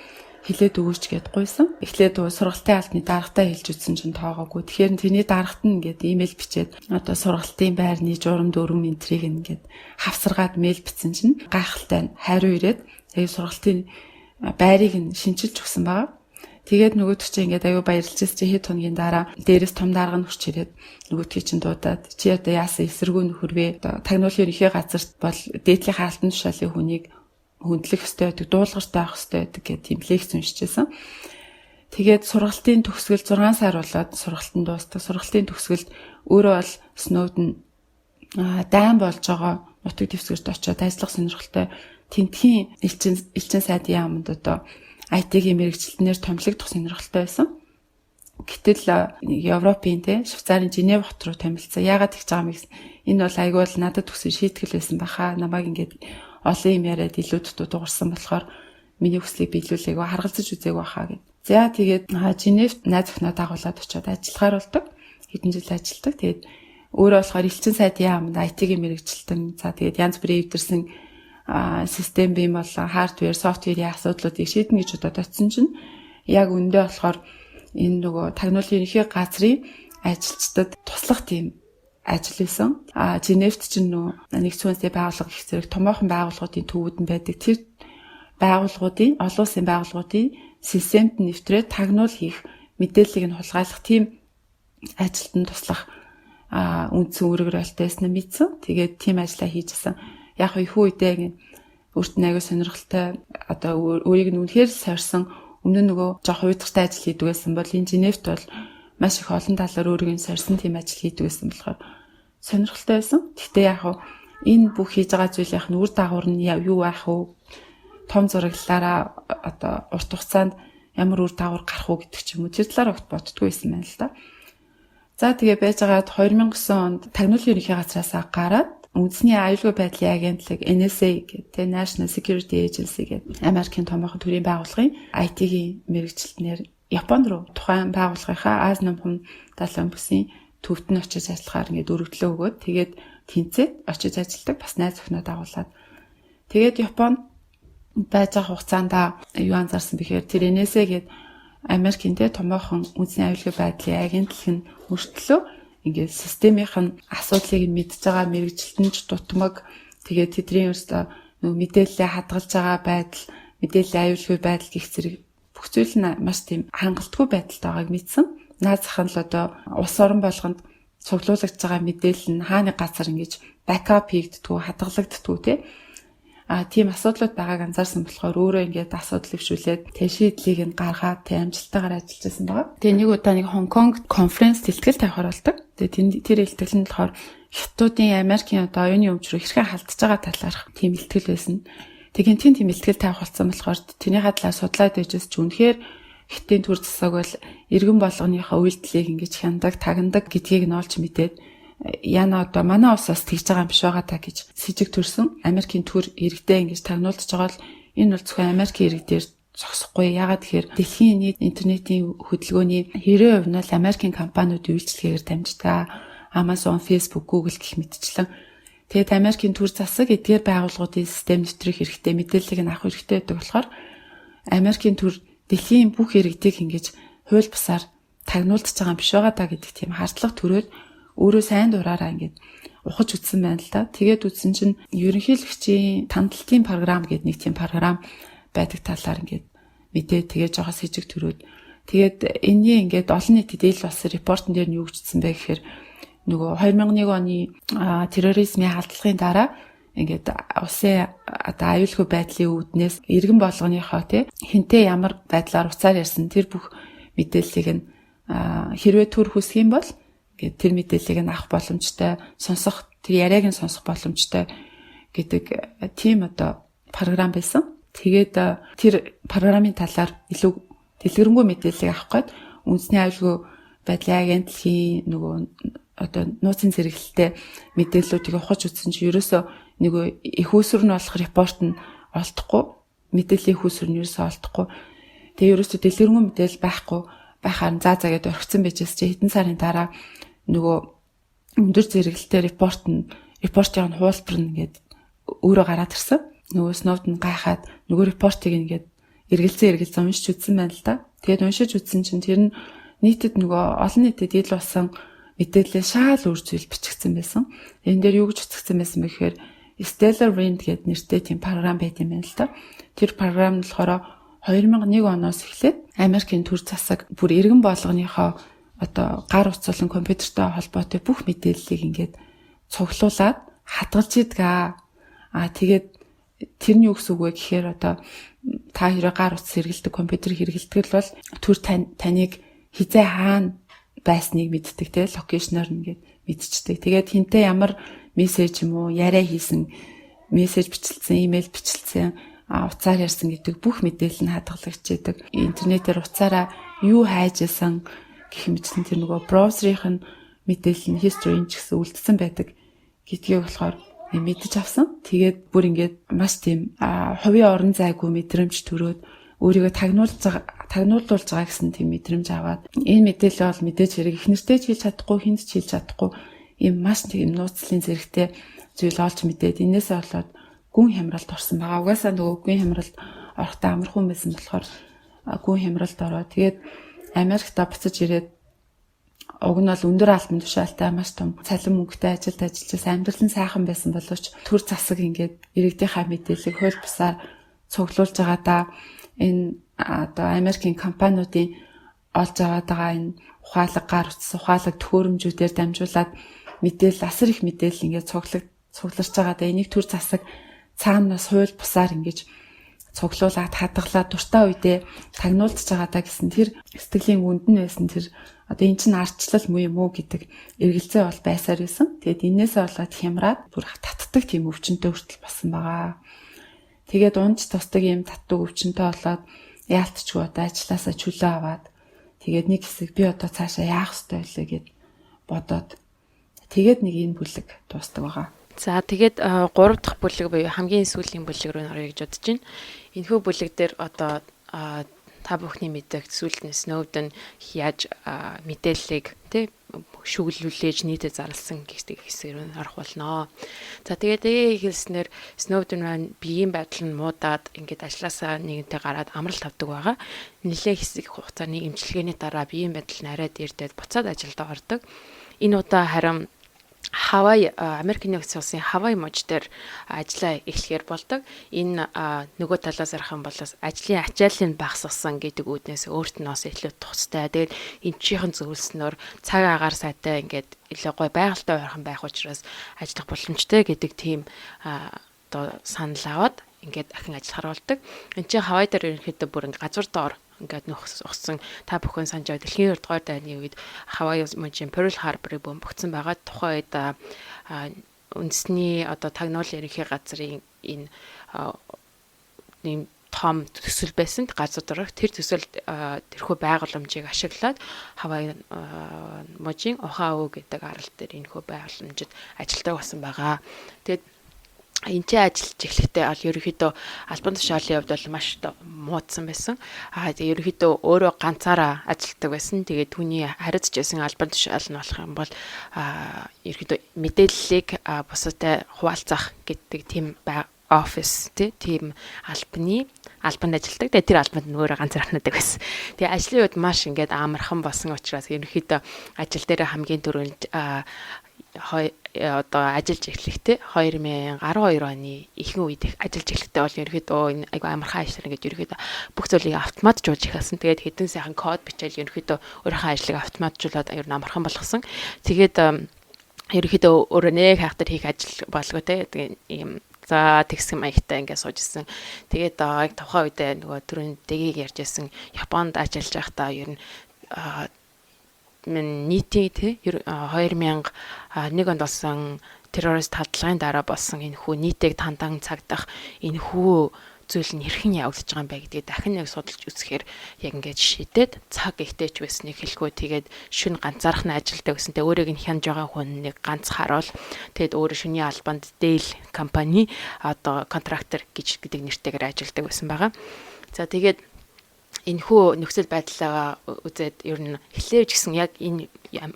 хилээд өгөөч гэд гуйсан. Эхлээд сургалтын албаны дарагтаа хэлж үзсэн чинь тоогоогүй. Тэгэхээр тэрний дарагт нь ингээд имэйл бичээд одоо сургалтын байрны журам дөрөм энтрийг ингээд хавсаргаад мэйл бичсэн чинь гайхалтай хариу ирээд тэгээ сургалтын байрыг нь шинчилж өгсөн байгаа. Тэгээд нөгөөдөг чинь ингээд аюу баярлжсэн чи хэд хоногийн дараа дээрээс том дарга нь хурч ирээд нөгөөдгийг чинь дуудаад чи одоо яасан эсэргүү нөхөрвэ одоо тагнуулын ерөнхий газарт бол дээдлийн хаалтан тушаалын хүнийг хөндлөх ёстой байдаг, дуулууртай авах ёстой байдаг гэх тийм лекц уншижсэн. Тэгээд сургалтын төгсгөл 6 сар болоод сургалтын дуустал. Сургалтын төгсгөлд өөрөө бол Snowden дайн болж байгаа нутаг дэвсгэрт очиод ажиллах сонирхолтой тентхийн элчин сайдын яамд одоо IT-ийн мэрэгчлэнээр томилогдох сонирхолтой байсан. Гэтэл Европын Швейцарын Женев хот руу томилцсан. Яагаад гэж байгаа юм бэ? Энэ бол айгүй бол надад төсөн шийтгэл байсан баха. Намайг ингээд олон юм яриад илүү дутуугарсан болохоор миний хүслийг биелүүлээгөө харгалзаж үзээг баха гэд. За тэгээд Женевт найз охиноо дагуулад очиод ажиллахаар болдог. Хэдэн жил ажилладаг. Тэгээд өөрөө болохоор элчин сайдын яамд IT-ийн мэрэгчлэн. За тэгээд янз бүрийн эвдэрсэн систем бим болон хардвер, софтверийн асуудлуудыг шийднэ гэж бодоод очсон чинь яг үндэ болохоор энэ нөгөө тагнуулын ерөнхий газрын ажилчдад туслах тийм ажил хийсэн. Женевт ч нэгдсэн үндэсний байгууллага их зэрэг томоохон байгууллагуудын төвүүд нь байдаг. Тэр байгууллагуудын, олон улсын байгууллагуудын системд нэвтрээд тагнуул хийх, мэдээллийг нь хулгайлах тийм ажилтнанд туслах үндсэн үүрэг ролтойсэн нь мэдсэн. Тэгээд тийм ажиллаа хийжсэн. Яг их үедээ өөрт нь аягүй сонирхолтой одоо өөрийг нь үнэхээр сорьсон өмнө нөгөө жоох уйдгартай ажил хийдэг байсан бол энэ Женевт бол маш их олон талаар өөрийг нь сорьсон тийм ажил хийдэг байсан болохоор сонирхолтой байсан. Гэхдээ яг энэ бүх хийж байгаа зүйлийнх нь үр дагавар нь юу байх вэ? Том зураглалаараа одоо урт хугацаанд ямар үр дагавар гарах уу гэдэг ч юм уу тэр талаар огт боддгоо байсан байна л да. За тэгээ байжгаад 2009 онд тагнуулын ерөнхий газраас гараад үндэсний аюулгүй байдлын агентлаг NSA гэдэг National Security Agency гэдэг Америкийн томоохон төрийн байгууллагын IT-ийн мэрэгчлэнээр Японд руу тухайн байгууллагынхаа Аз намхан далайн бүсийн төвд нь очиж ажиллахаар ингээд өргөдлөө өгөөд тэгээд тэнцээд очиж ажилладаг бас найз охиноо дагуулад тэгээд Японд байж байгаа хугацаанд юу анзаарсан бэхээр тэр NSA гэдэг Америкийн томоохон үндэсний аюулгүй байдлын агентлаг нь мөртлөө ингээд системийнх нь асуудлыг мэдж байгаа мэрэгчлэнч дутмаг тэгээд тэдний өөрсдөө нөгөө мэдээлэлээ хадгалж байгаа байдал, мэдээллийн аюулгүй байдал гэх зэрэг бүх зүйл нь маш тийм хангалтгүй байдалтай байгааг мэдсэн. Наазах нь л одоо улс орон болгонд цуглуулж байгаа мэдээлэл нь хааны газар ингэж бакап хийгддгүү, хадгалагддгүү тийм асуудлууд байгааг анзаарсан болохоор өөрөө ингээд асуудал өвшүүлээд тэг шийдлийг нь гаргаад тэг амжилттайгаар ажиллаж байсан байгаа. Тэгээ нэг удаа нэг Хонконг конференц тэлтгэл тавихаар болдог. Тэгээ тэр илтгэл нь болохоор Хятадын Америкийн одоо оюуны өмч рүү хэрхэн халтж байгаа талаарх тийм илтгэл байсан. Тэгээ тийм илтгэл тавих болсон болохоор тэрний хадлаа судлаад байжс ч үнэхээр Хятадын төр засаг бол иргэн болгоныхоо үйлдэлийг ингэж хяндаг, тагнадаг гэдгийг нь олж мэдээд яна одоо манай усаас тэгж байгаа юм биш байгаа та гэж сэжиг төрсөн Америкийн төр иргэдээ ингэж тагнуулж байгаа л энэ бол зөвхөн Америкийн иргэдээр зогсохгүй. Ягаад тэгэхээр дэлхийн нийт интернетийн хөдөлгөөний 90% нь л Америкийн компаниудын үйлчлэгээр дамждаг. Amazon, Facebook, Google гэх мэтчлэн. Тэгээд Америкийн төр засаг эдгээр байгууллагуудын систем нэвтрэх хэрэгтэй, мэдээллийг нь авах хэрэгтэй байдаг болохоор Америкийн төр дэлхийн бүх иргэдийг ингэж хууль бусаар тагнуулж байгаа юм биш байгаа та гэдэг тийм хардлага төрөөд өөрөө сайн дураараа ингээд ухаж үтсэн байна л да. Тэгээд үтсэн чинь ерөнхийлөгчийн тандалтын програм гэдэг нэг тийм програм байдаг талаар ингээд мэдээ тэгээд жоохоо сэжиг төрөөд тэгээд энэний ингээд олон нийтэд дээл болсон репортон дээр нь юу гэжсэн бэ гэхээр нөгөө 2001 оны терроризмын халдлагын дараа ингээд улсын одоо аюулгүй байдлын үүднээс иргэн болгоныхоо хинтээ ямар байдлаар уцаар ярьсан тэр бүх мэдээллийг нь хэрвээ төр хүсэх юм бол тэр мэдээллийг нь авах боломжтой, сонсох, тэр яриаг нь сонсох боломжтой гэдэг тийм одоо програм байсан. Тэгээд тэр програмын талаар илүү дэлгэрэнгүй мэдээллийг авах гээд үндэсний аюулгүй байдлын агентлагийн нөгөө одоо нууцын зэрэглэлтэй мэдээллүүдийг ухаж үзсэн чинь ерөөсөө нөгөө их усүр нь болох репорт нь олдохгүй, мэдээллийн их усүр нь ерөөсөө олдохгүй. Тэгээ ерөөсөө дэлгэрэнгүй мэдээлэл байхгүй байхаар заа гэдэг орхисон байжээс чи хэдэн сарын дараа нөгөө өндөр зэрэглэлтэй репортын хуулбар нь ингээд өөрөө гараад ирсэн. Нөгөө Snowden гайхаад нөгөө репортыг ингээд эргэлзээ уншиж үзсэн байна л да. Тэгээд уншиж үзсэн чинь тэр нь нийтэд нөгөө олон нийтэд ил болсон мэдээлэл шаал үр зүйл бичигдсэн байсан. Энэ дээр юу гэж бичигдсэн байсан бэ гэхээр Stellar Wind гэдэг нэртэй тийм програм байт юм байна л да. Тэр програм нь болохоор 2001 оноос эхлээд Америкийн төр засаг бүр иргэн болгоныхоо одоо гар утсуулан компьютертэй холбоотой бүх мэдээллийг ингээд цуглуулад хадгалж идэг. Тэгээд тэр нь юу гэсэн үг вэ гэхээр одоо та хэрэг гар утас хэрэглэдэг, компьютер хэрэглэдэг бол төр таныг хизээ хаана байсныг мэддэг те локейшноор ингээд мэдчихдэг. Тэгээд хинтээ ямар мессеж юм уу, яриа хийсэн, мессеж бичлсэн, имэйл бичлсэн, уцаар ярьсан гэдэг бүх мэдээлэл нь хадгалагдж идэг. Интернетээр уцаараа юу хайж исэн гэх мэтсэн тэр нөгөө браузерийнх нь мэдээлэл нь history ч гэсэн үлдсэн байдаг гэдгийг болохоор мэдэж авсан. Тэгээд бүр ингээд маш тийм хувийн орон зайгүй мэдрэмж төрөөд өөрийгөө тагнуулуулж байгаа гэсэн тийм мэдрэмж аваад энэ мэдээлэл бол мэдээж хэрэг их нэртэй ч хэлж чадахгүй, хүнд ч хэлж чадахгүй ийм маш тийм нууцлын зэрэгтэй зүйл олж мэдээд энээсээ болоод гүн хямралд орсон байгаа. Угаасаа нөгөө гүн хямралд орохдоо амархан байсан болохоор гүн хямралд ороо. Тэгээд Америкта буцаж ирээд уг нь бол өндөр албан тушаалтай маш том цалин мөнгөтэй ажилд ажиллаж амьдрал нь сайхан байсан боловч төр засаг ингээд иргэдийнхаа мэдээллийг хууль бусаар цуглуулж байгаадаа энэ одоо Америкийн компаниудын олж аваад байгаа энэ ухаалаг гар утас, ухаалаг төхөөрөмжүүдээр дамжуулаад мэдээлэл, асар их мэдээлэл ингээд цугларч байгаадаа энийг төр засаг цаанаас хууль бусаар ингэж цуглуулад хадгалаад дуртай үедээ тагнуулж байгаадаа гэсэн тэр сэтгэлийн үнд нь байсан тэр одоо эн чинь ардчлал муу юм уу гэдэг эргэлзээ бол байсаар байсан. Тэгээд энээсээ болоод хямраад бүр татдаг тийм өвчнөд хүртэл басан байгаа. Тэгээд унж тусдаг юм татдаг өвчнөд болоод яалтчгүй одоо ажилласаа чөлөө аваад тэгээд нэг хэсэг би одоо цаашаа яах ёстой вэ гэд бодоод тэгээд нэг энэ бүлэг дуустдаг байгаа. За тэгээд 3 дахь бүлэг буюу хамгийн сүүлийн бүлэг рүү орё гэж бодож байна. Энэхүү бүлэг дээр одоо та бүхний мэддэг сүүлд нь Snowden яаж мэдээллийг шүглүүлж нийтэд зарласан гэдэг хэсгээр нь орох болно. За тэгээд хэлснээр Snowden маань биеийн байдал нь муудаад ингээд ажилласаа нэгэнтэй гараад амралт тавдаг байгаа. Нэлээд хэсэг хугацааны эмчилгээний дараа биеийн байдал нь арай дээрдээд буцаад ажилдаа ордог. Энэ удаа харин Америкийн нэгдсэн улсын Хавай муж дээр ажиллаа эхлэхээр болдог. Энэ нөгөө талаас харах юм бол ажлын ачааллыг багасгасан гэдэг үүднээс өөрт нь бас илүү тустай. Тэгээд эмчийнхэн зөвлснөөр цаг агаар сайтай ингээд илүү гой байгальтай ойрхон байх учраас ажиллах боломжтой гэдэг тийм одоо санал аваад ингээд ахин ажиллахаар болдог. Энд чинь Хавай дээр ерөнхийдөө бүр ингээд газар доор ингээд нөхсөн та бүхэн санаж байгаа дэлхийн 2 дугаар дайны үед Хавай мужийн Pearl Harbor-ыг бомбогдсон байгаа. Тухайн үед үндэсний одоо тагнуулын ерөнхий газрын энэ том төсөл байсан газар дорох тэр төсөл тэрхүү байгууламжийг ашиглаад Хавай мужийн Ohio гэдэг арал дээр энэхүү байгууламжид ажилтдаг болсон байгаа. Тэгээд энэ ажиллаж эхлэхдээ бол ерөнхийдөө албан тушаалын хувьд бол маш муудсан байсан. Тэгээд ерөнхийдөө өөрөө ганцаараа ажилладаг байсан. Тэгээд түүний харьцаж байсан албан тушаал нь болох юм бол ерөнхийдөө мэдээллийг бусадтай хуваалцах гэдэг тийм офис тийм албанд ажилладаг. Тэгээд тэр албанд өөрөө ганцаархнадаг байсан. Тэгээд ажлын үед маш ингээд амархан болсон учраас ерөнхийдөө ажил дээр хамгийн түрүүнд одоо ажиллаж эхлэхдээ 2012 оны ихэнх үед ажиллаж эхлэхдээ бол ерөөдөө энэ айгу амархан ажиллана гэж ерөөдөө бүх зүйлийг автоматжуулж ихсэн. Тэгээд хэдэн сайхан код бичээл ерөөдөө өөрийнхөө ажлыг автоматжуулаад ер нь амархан болгосон. Тэгээд ерөөдөө өөрөө нэг хайхтар хийх ажил болго тэгээд ийм за тэгсэн маягтай ингээд сууж исэн. Тэгээд тухайн үедээ нөгөө түрүүн дэгийг ярьжсэн Японд ажиллаж байхдаа ер нь нийтийн 2001 онд болсон террорист хадлагын дараа болсон энэ хүү нийтийг тандан цагдах энэ хүү зүйл нь хэрхэн явагдаж байгаа юм бэ гэдгийг дахин нэг судалж үзэхээр яг ингээд шидэд цаг ихтэй ч байсныг хэлэхгүй тэгээд шүн ганцаархнаа ажилдаг гэсэн. Тэгээд өөрийг нь хянаж байгаа хүн нэг ганц харуул тэгээд өөрөө шүний албанд Dell компани одоо контрактор гэдэг нэртэйгээр ажилдаг байсан байгаа. За тэгээд энэхүү нөхцөл байдлаа үзээд ер нь эхлэвч гэсэн яг энэ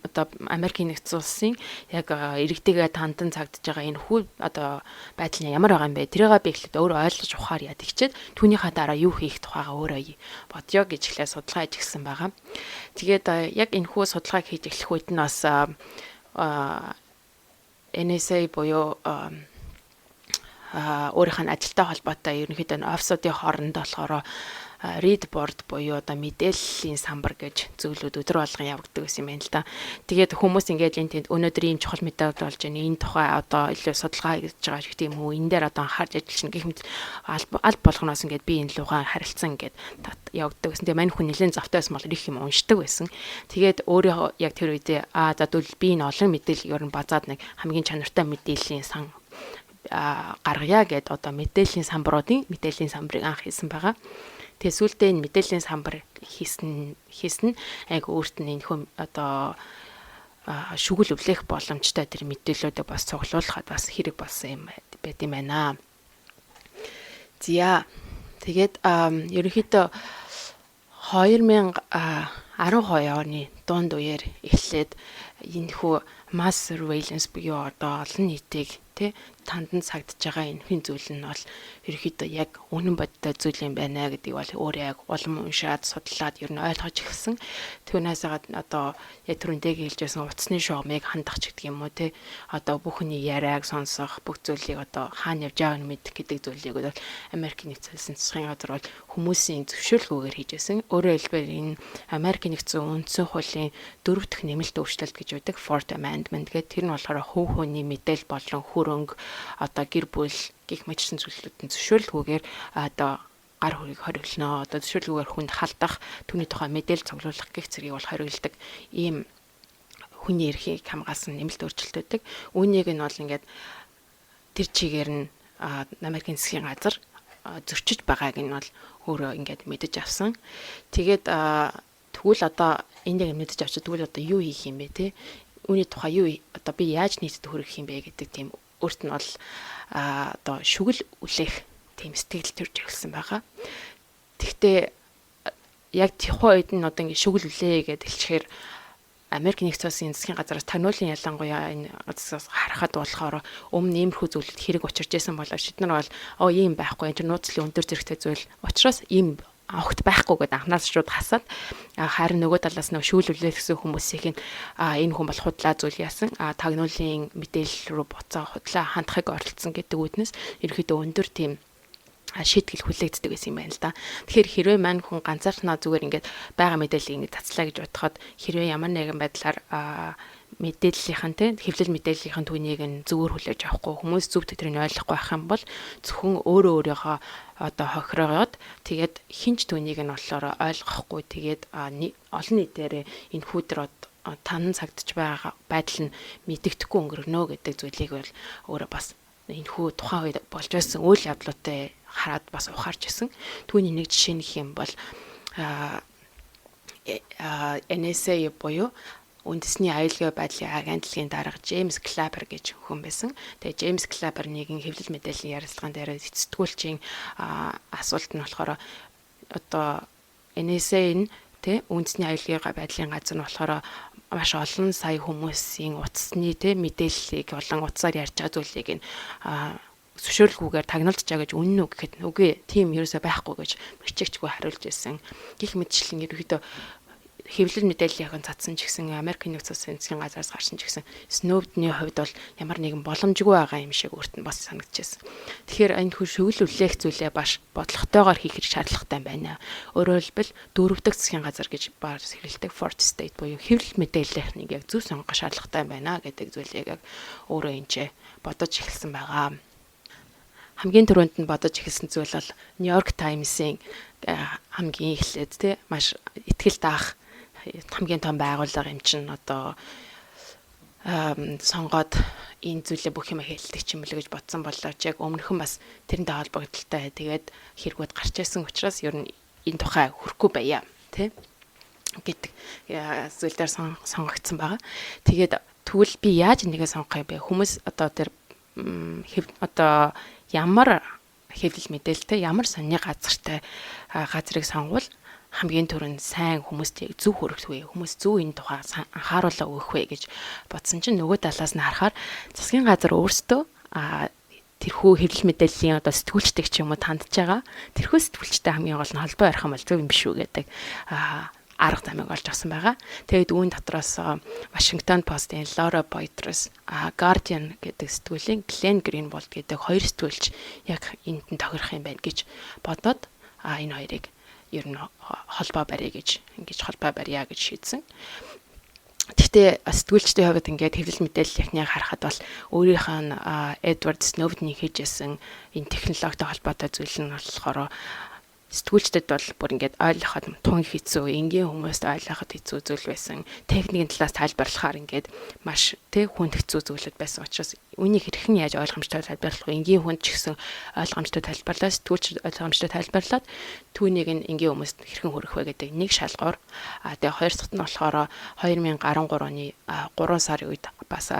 одоо Америкийн нэгдсэн улсын яг иргэдэгээ тандан цагдж байгаа энэ хүү одоо байдал нь ямар байгаа юм бэ? Тэрийгээ би эхлээд өөрөө ойлгож ухаар яд ихчээд түүнийхээ дараа юу хийх тухайгаа өөрөө бодё гэж эхлээд судалгаа хийж гисэн байгаа. Тэгээд яг энэ хүү судалгааг хийж эхлэх үед нь бас NSA буюу өөрийнх нь ажилтай холбоотой ерөнхийдөө офисуудын хоорондоо болохоор read board буюу одоо мэдээллийн самбар гэж зөвлөд өдөр болгон явагддаг гэсэн юм байна л да. Тэгээд хүмүүс ингээд энэ тэнд өнөөдөр ийм чухал мэдээлэл болж байна. Энэ тухай одоо илүү судалгаа хийж байгаа гэх юм уу? Энэ дээр одоо анхаарч ажиллана гэх мэт аль болгоноос ингээд би энэ лугаа харилцсан ингээд явагддаг гэсэн. Тэгээд мань хүн нэлээд завтайсан бол их юм уншдаг байсан. Тэгээд өөрөө яг тэр үедээ за тэгвэл би энэ олон мэдээлэл ер нь базаад нэг хамгийн чанартай мэдээллийн сан гаргая гэд одоо мэдээллийн самбаруудын мэдээллийн самбарыг анх хийсэн байгаа. Тэгээ сүүлдээ энэ мэдээллийн самбар хийсэн айгу өөрт нь энэ хүм одоо шүгэл өвлөх боломжтой тэр мэдээллүүдээ бас цуглуулахад бас хэрэг болсон юм байт юм байна. Зя тэгээд ерөнхийдөө 2012 оны дунд үеэр эхлээд энэ хүү mass surveillance буюу одоо олон нийтийг тий тандан цагдж байгаа энэ хин зүйл нь бол ерөөхдөө яг үнэн бодтой зүйл юм байна гэдгийг бол өөрөө яг улам уншаад судлаад ер нь ойлгож ирсэн. Түүнээс одоо яг түрүүндээ хэлж байсан утасны шугамыг хандах ч гэдэг юм уу тий одоо бүхний яриаг сонсох бүх зүйлийг одоо хаана явж байгааг нь мэдэх гэдэг зүйлийг бол Америкийн нэгдсэн улсын засгийн газар бол хүмүүсийн зөвшөөрлгүйгээр хийжсэн. Өөрөөр хэлбэл энэ Америкийн нэгдсэн үндсэн хуулийн 4 дахь нэмэлт өөрчлөлт гэж үүдэг Fourth Amendment гэдэг. Тэр нь болохоор хувь хүний мэдээлэл болон хөрөнгө одоо гэр бүл гих мэтчсэн зүйлсүүдийн зөвшөөрлгүйгээр одоо гар хөрийг хориглоно. Одоо зөвшөөрлгүйгээр хүнд халдах, түүний тухай мэдээлэл цуглуулах гих зэргийг бол хориглодог ийм хүний эрхийг хамгаалсан нэмэлт өөрчлөлтүүдийг. Үүнийг нь бол ингээд тэр чигээр нь Америкийн засгийн газар зөрчиж байгааг нь бол өөрөө ингээд мэдэж авсан. Тэгээд тэгвэл одоо энийг мэдэж авчид тэгвэл одоо юу хийх юм бэ те? Үүний тухай юу одоо би яаж нийтэд хүргэх юм бэ гэдэг тийм өөрт нь бол одоо шүгэл үлээх тийм сэтгэл төрж ирсэн байгаа. Тэгвэл яг тухайн үед нь одоо ингэ шүгэл үлээ гэдээ хэлчихээр Америк нэгдсэн улсын засгийн газараас таниулын ялангуяа энэ газраас харахад болохоор өмнө иймэрхүү зүйлүүд хэрэг учирч байсан боловч бид нар бол ийм байхгүй энэ нууцлын өндөр зэрэгтэй зүйл учраас ийм огт байхгүй гэдээ анхнаас шууд хасаад харин нөгөө талаас нь шүүлүүлэх гэсэн хүмүүсийн энэ хүн бол худлаа зүйл яасан тагнуулын мэдээлэл рүү буцаа худлаа хандахыг оролцсон гэдэг үднэс ерөөхдөө өндөр тийм шийтгэл хүлээгддэг гэсэн юм байна л да. Тэгэхээр хэрвээ мань хүн ганцаархнаа зүгээр ингээд байгаа мэдээллийг ингээд цацлаа гэж бодоход хэрвээ ямар нэгэн байдлаар мэдээллийнхэн те хэвлэл мэдээллийнхэн түүнийг нь зүгээр хүлээж авахгүй хүмүүс зөв төдрийг ойлгохгүй байх юм бол зөвхөн өөрийнхөө одоо хохироод тэгээд хинч түүнийг нь болохоор ойлгохгүй тэгээд олон нийтээр энэ хүдэр танан цагдж байгаа байдал нь мэдэгдэхгүй өнгөрнө гэдэг зүйлийг бол өөрөө бас энэ хүү тухайн үед болж байсан үйл явдлуудтай хараад бас ухаарч ирсэн. Түүний нэг жишээ нөх юм бол NSA буюу үндэсний аюулгүй байдлын агентлагийн дарга Джеймс Клапер гэж хүн байсан. Тэгээ Джеймс Клапер нэгэн хэвлэл мэдээллийн ярилцлаган дээр эцэтгүүлчийн асуулт нь болохоор одоо NSA нь тэ үндэсний аюулгүй байдлын газар нь болохоор маш олон сая хүмүүсийн утасны тэ мэдээллийг болон утасаар ярьж байгаа зүйлийг нь зөвшөөрлгүйгээр тагналдж байгаа гэж үнэн үү гэхэд үгүй тийм ерөөсөй байхгүй гэж бичигчгүй хариулж ирсэн. Гэх мэтчлэн ерөөхдөө хэвлэл мэдээллийнхэн цацсан ч гэсэн Америкийн нэгдсэн улсын засгийн газараас гарсан ч гэсэн Snowden-ийн хувьд бол ямар нэгэн боломжгүй байгаа юм шиг өөрт нь бас санагдчихсэн. Тэгэхээр энэ хүн шүгэл үлээх зүйлээ баш бодлоготойгоор хийх шаардлагатай байна. Өөрөөр хэлбэл дөрөв дэх засгийн газар гэж баар хэрэгэлдэг Fourth State буюу хэвлэл мэдээллийнхнийг яг зөв сонгох шаардлагатай байна гэдэг зүйлийг яг өөрөө энэ бодож эхэлсэн байгаа. Хамгийн түрүүнд нь бодож эхэлсэн зүйл бол New York Times-ийн хамгийн эхлээд тий маш ихтгэл даах хамгийн том байгууллага юм чинь одоо сонгоод энэ зүйлээ бүх юм хэлдэг ч юм л гэж бодсон боловч яг өмнөхөн бас тэрнтэй холбогдолтой тэгээд хэрэгүүд гарч ирсэн учраас ер нь энэ тухай хүрхгүй байя тий гэдэг зүйлээр сонгогдсон байгаа. Тэгээд тэгвэл би яаж нэгэ сонгох юм бэ? Хүмүүс одоо тэр одоо ямар хэвлэл мэдээлэлтэй ямар сонины газартай газрыг сонгвол хамгийн түрүүнд сайн хүмүүст зөв хүрэх вэ? Хүмүүс зөв энэ тухай анхааруулга өгөх вэ гэж бодсон чинь нөгөө талаас нь харахаар засгийн газар өөрсдөө тэрхүү хэвлэл мэдээллийн одоо сэтгүүлчдэг ч юм уу тандж байгаа. Тэрхүү сэтгүүлчтэй хамгийн гол нь холбоо ярих юм бол зөв юм биш үү гэдэг арга замыг олж авсан байгаа. Тэгээд үүн дотроос Washington Post-ийн Laura Poitras, Guardian гэдэг сэтгүүлийн Glenn Greenwald гэдэг хоёр сэтгүүлч яг энд нь тохирох юм байна гэж бодоод энэ хоёрыг ер нь холбоо барья гэж шийдсэн. Гэхдээ сэтгүүлчдийн хувьд ингээд хэвлэл мэдээлэл техникийг харахад бол өөрийнх нь Edward Snowden-ийн хийжсэн энэ технологитой холбоотой зүйл нь болохоор сэтгүүлчдэд бол бүр ингээд ойлгоход тун хэцүү, энгийн хүмүүст ойлгоход хэцүү зүйл байсан. Техникийн талаас тайлбарлахаар ингээд маш хүнд хэцүү зүйлүүд байсан учраас үнийг хэрхэн яаж ойлгомжтой тайлбарлах вэ? Энгийн хүнд ч гэсэн ойлгомжтой тайлбарлаа, сэтгүүлч ойлгомжтой тайлбарлаад түүнийг энгийн хүмүүст хэрхэн хүргэх вэ гэдэг нэг шалгуур. Тэгээ хоёр дахь нь болохоор 2013 оны 3 сарын үед бас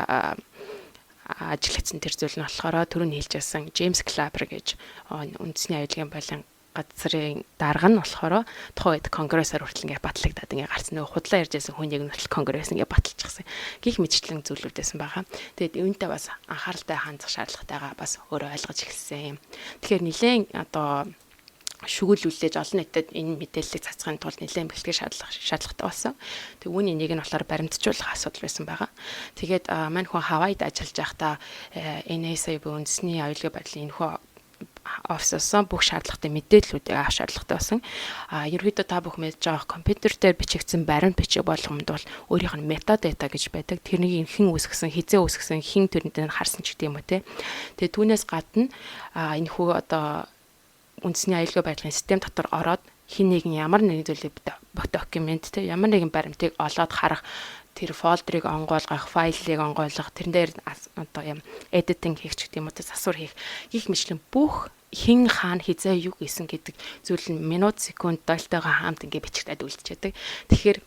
ажиллагдсан тэр зүйл нь болохоор түрүүний хэлж байсан Джеймс Клапер гэж үндэсний аюулгүй байдлын газрын дарга нь болохоор тухайн үед конгрессээр хүртэл ингээд батлагдаад ингээд гарсан нөгөө худлаа ярьж байсан хүнийг нь хүртэл конгресс ингээд баталчихсан. Гих мэтчлэн зүйлүүдсэн байгаа. Тэгээд үүнтэй бас анхааралтай хандах шаардлагатайгаа бас өөрөө ойлгож эхэлсэн юм. Тэгэхээр нэлээд одоо шүглүүлж олон нийтэд энэ мэдээллийг цацхын тулд нэлээд бэлтгэх шаардлагатай болсон. Тэг үүний нэг нь болохоор баримтжуулах асуудал байсан байгаа. Тэгээд мань хүн Хавайд ажиллаж байхдаа NASA буюу үндэсний аюулгүй байдлын энэхүү офисоос бүх шаардлагатай мэдээллүүдийг авах шаардлагатай болсон. Ерөнхийдөө та бүх мэдж байгаа компьютер дээр бичигдсэн баримт бичиг болгоомд бол өөрийнх нь метадата гэж байдаг. Тэрнийг хэн үүсгэсэн, хизээ үүсгэсэн, хэн тэрнээ харсан ч гэдэг юм уу те. Тэгээд түүнээс гадна энэхүү одоо үндэсний аюулгүй байдлын систем дотор ороод хин нэгэн ямар нэгэн зүйлийг документ те ямар нэгэн баримтыг олоод харах, тэр фолдерыг онгойлгох, файлыг онгойлгох, тэрэн дээр одоо юм эдитинг хийх ч гэдэг юм уу засвар хийх гих мэтлэн бүх хин хаана хизээ юу гэсэн гэдэг зүйл нь минут секунд дойлтойгоо хамт ингээд бичигдээд үлдчихэдэг. Тэгэхээр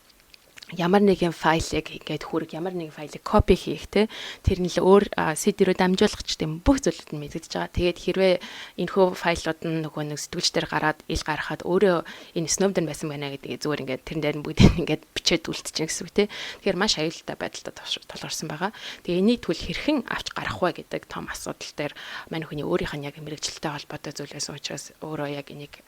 ямар нэгэн файлыг ингээд хүрэг ямар нэгэн файлыг копи хийх те тэр нь л өөр CD-рөө дамжуулах ч гэдэм бүх зүйлүүд нь мэдэгдэж байгаа. Тэгээд хэрвээ энэхүү файлууд нь нөгөө нэг сэтгүүлч дээр гараад ил гаргахад өөрөө энэ Snowden байсан байна гэдгийг зүгээр ингээд тэрэн дээр нь бүгдийг ингээд бичээд үлдчихэж гэсэн үг те. Тэгэхээр маш аюултай байдалтай тулгарсан байгаа. Тэгээ энийг түл хэрхэн авч гарах вэ гэдэг том асуудал дээр мань хүний өөрийнх нь яг мэрэгчлэлтэй холбоотой зүйл байсан учраас өөрөө яг энийг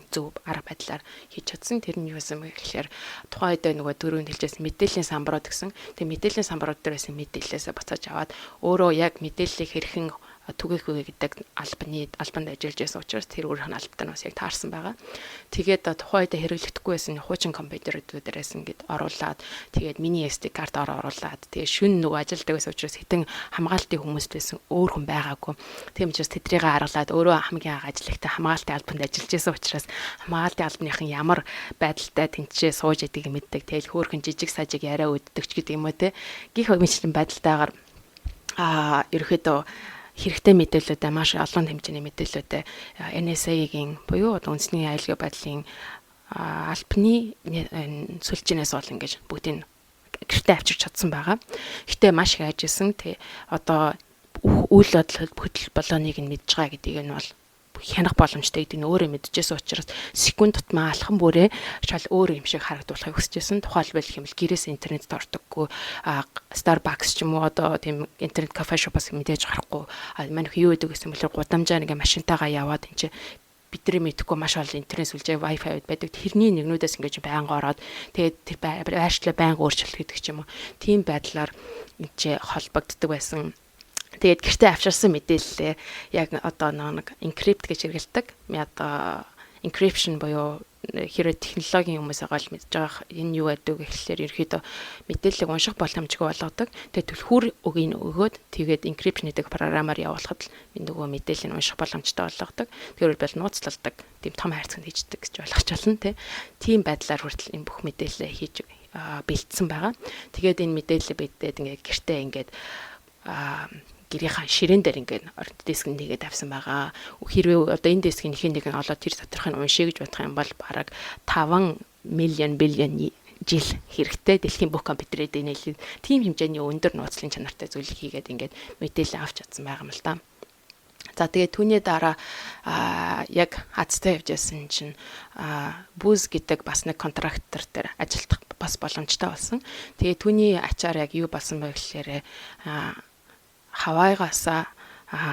зөв арга байдлаар хийж чадсан. Тэр нь юу байсан бэ гэхээр тухайн үед нөгөө дөрөв хэлжсэн мэдээллийн самбарууд гэсэн. Тэгээ мэдээллийн самбарууд дээр байсан мэдээллээсээ буцааж аваад өөрөө яг мэдээллийг хэрхэн түгээх вэ гэдэг албанд ажиллаж байсан учраас тэр өөрийнх нь албатай нь бас яг таарсан байгаа. Тэгээд тухайн үед хэрэглэгдэхгүй байсан хуучин компьютерүүдээрээс ингээд оруулаад тэгээд мини SD карт оруулаад тэгээд шүн нөгөө ажилдаг байсан учраас хитэн хамгаалтын хүмүүст байсан өөр хүн байгаагүй. Тийм учраас тэдрийг харгалаад өөрөө хамгийн анх ажиллахтай хамгаалтын албанд ажиллаж байсан учраас хамгаалтын албаныхан ямар байдалтай тэнцээ сууж идэх мэддэг. Тэгэл хөөрхөн жижиг сажиг яриа үүддэг ч гэдэг юм уу те. Гих мэтлэн байдалтайгаар ерөөхдөө хэрэгтэй мэдээлэлүүдээ маш олон хэмжээний мэдээлэлүүдээ NSA-гийн буюу үндэсний аюулгүй байдлын албаны сүлжээнээс бол ингэж бүгдийг гэртээ авчирч чадсан байгаа. Гэтэ маш их ажисан тий одоо үйл хөдлөл болооныг нь мэдж байгаа гэдгийг нь бол хянах боломжтой гэдэг нь өөрөө мэдчихсэн учраас секунд тутмаа алхам бүрээ шал өөр юм шиг харагдуулахыг хүсэжсэн. Тухайлбал хэмэл гэрээс интернет ордоггүй, Starbucks ч юм уу одоо тийм интернет кафе шопоос мэдээж гарахгүй. Манайх юу гэдэг гэсэн бэлэр гудамжаар ингээ машинтайгаа яваад энэ бидний мэдхгүй маш олон интернет сүлжээ Wi-Fi байдаг. Тэрний нэгнүүдээс ингэж байнга ороод тэгээд тэр байршлаа байнга өөрчлөлт гэдэг ч юм уу. Тийм байдлаар энэ холбогддог байсан. Тэгээд гэртээ авчирсан мэдээлэлээ яг одоо нэг encrypt гэж хэрэгэлдэг. Одоо encryption буюу хэрэг технологийн хүмүүс байгаа л мэдж байгаа энэ юу гэдэг вэ гэхлээр ерөөдөө мэдээллийг унших боломжгүй болгодог. Тэгээд түлхүүр өгийг өгөөд тэгээд encryption гэдэг програмаар явуулахад л нөгөө мэдээллийг унших боломжтой болгодог. Тэгэхээр бол нууцлалдаг, тийм том хайрцаг хийждэг гэж ойлгож байна тийм байдлаар хүртэл энэ бүх мэдээлэлээ хийж бэлдсэн байгаа. Тэгээд энэ мэдээлэл бидэд ингээд гэртээ ингээд гэрийнхэн ширээн дээр ингээд диск нэгээд авсан байгаа. Хэрвээ одоо энэ дискийн нэг нь олоод тэр доторхыг уншия гэж бодох юм бол бараг 5 миллион билион жил хэрэгтэй дэлхийн бүх компьютерэд нэлээд тийм хэмжээний өндөр нууцлын чанартай зүйлийг хийгээд ингээд мэдээлэл авч чадсан байгаа юм л да. За тэгээд түүний дараа яг хацтай явж байсан чинь Booz гэдэг бас нэг контрактор дээр ажиллах бас боломжтой болсон. Тэгээд түүний ачаар яг юу болсон бэ гэхээр Хавайгаас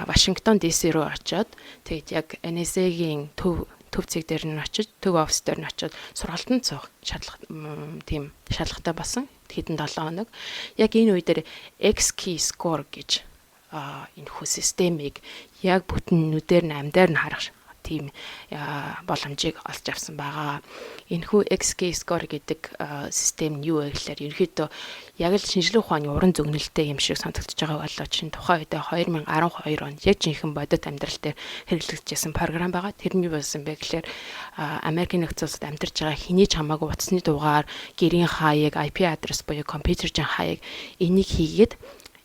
Вашингтон DC руу очиод тэгээд яг NSA-гийн төв зэг дээр нь очиж, төв офис дээр нь очиод сургалтанд суух шаардлагатай болсон. Хэдэн 7 хоног. Яг энэ үе дээр X-key score гэж энэ хүү системийг яг бүтэн нүдээр нь амьдаар нь харах тийм боломжийг олж авсан байгаа. Энэхүү X-key score гэдэг систем нь юу вэ гэхээр ерөөхдөө яг л шинжлэх ухааны уран зөгнөлттэй юм шиг санагдаж байгаа болоо чинь тухайн үед 2012 онд яг жинхэнэ бодит амьдрал дээр хэрэглэгдэжсэн програм байгаа. Тэр нь юу болсон бэ гэхээр Америкийн нэгдсэн улсад амьдарч байгаа хэний ч хамаагүй утасны дугаар, гэрийн хаяг, IP адрес буюу компьютерийн хаяг энийг хийгээд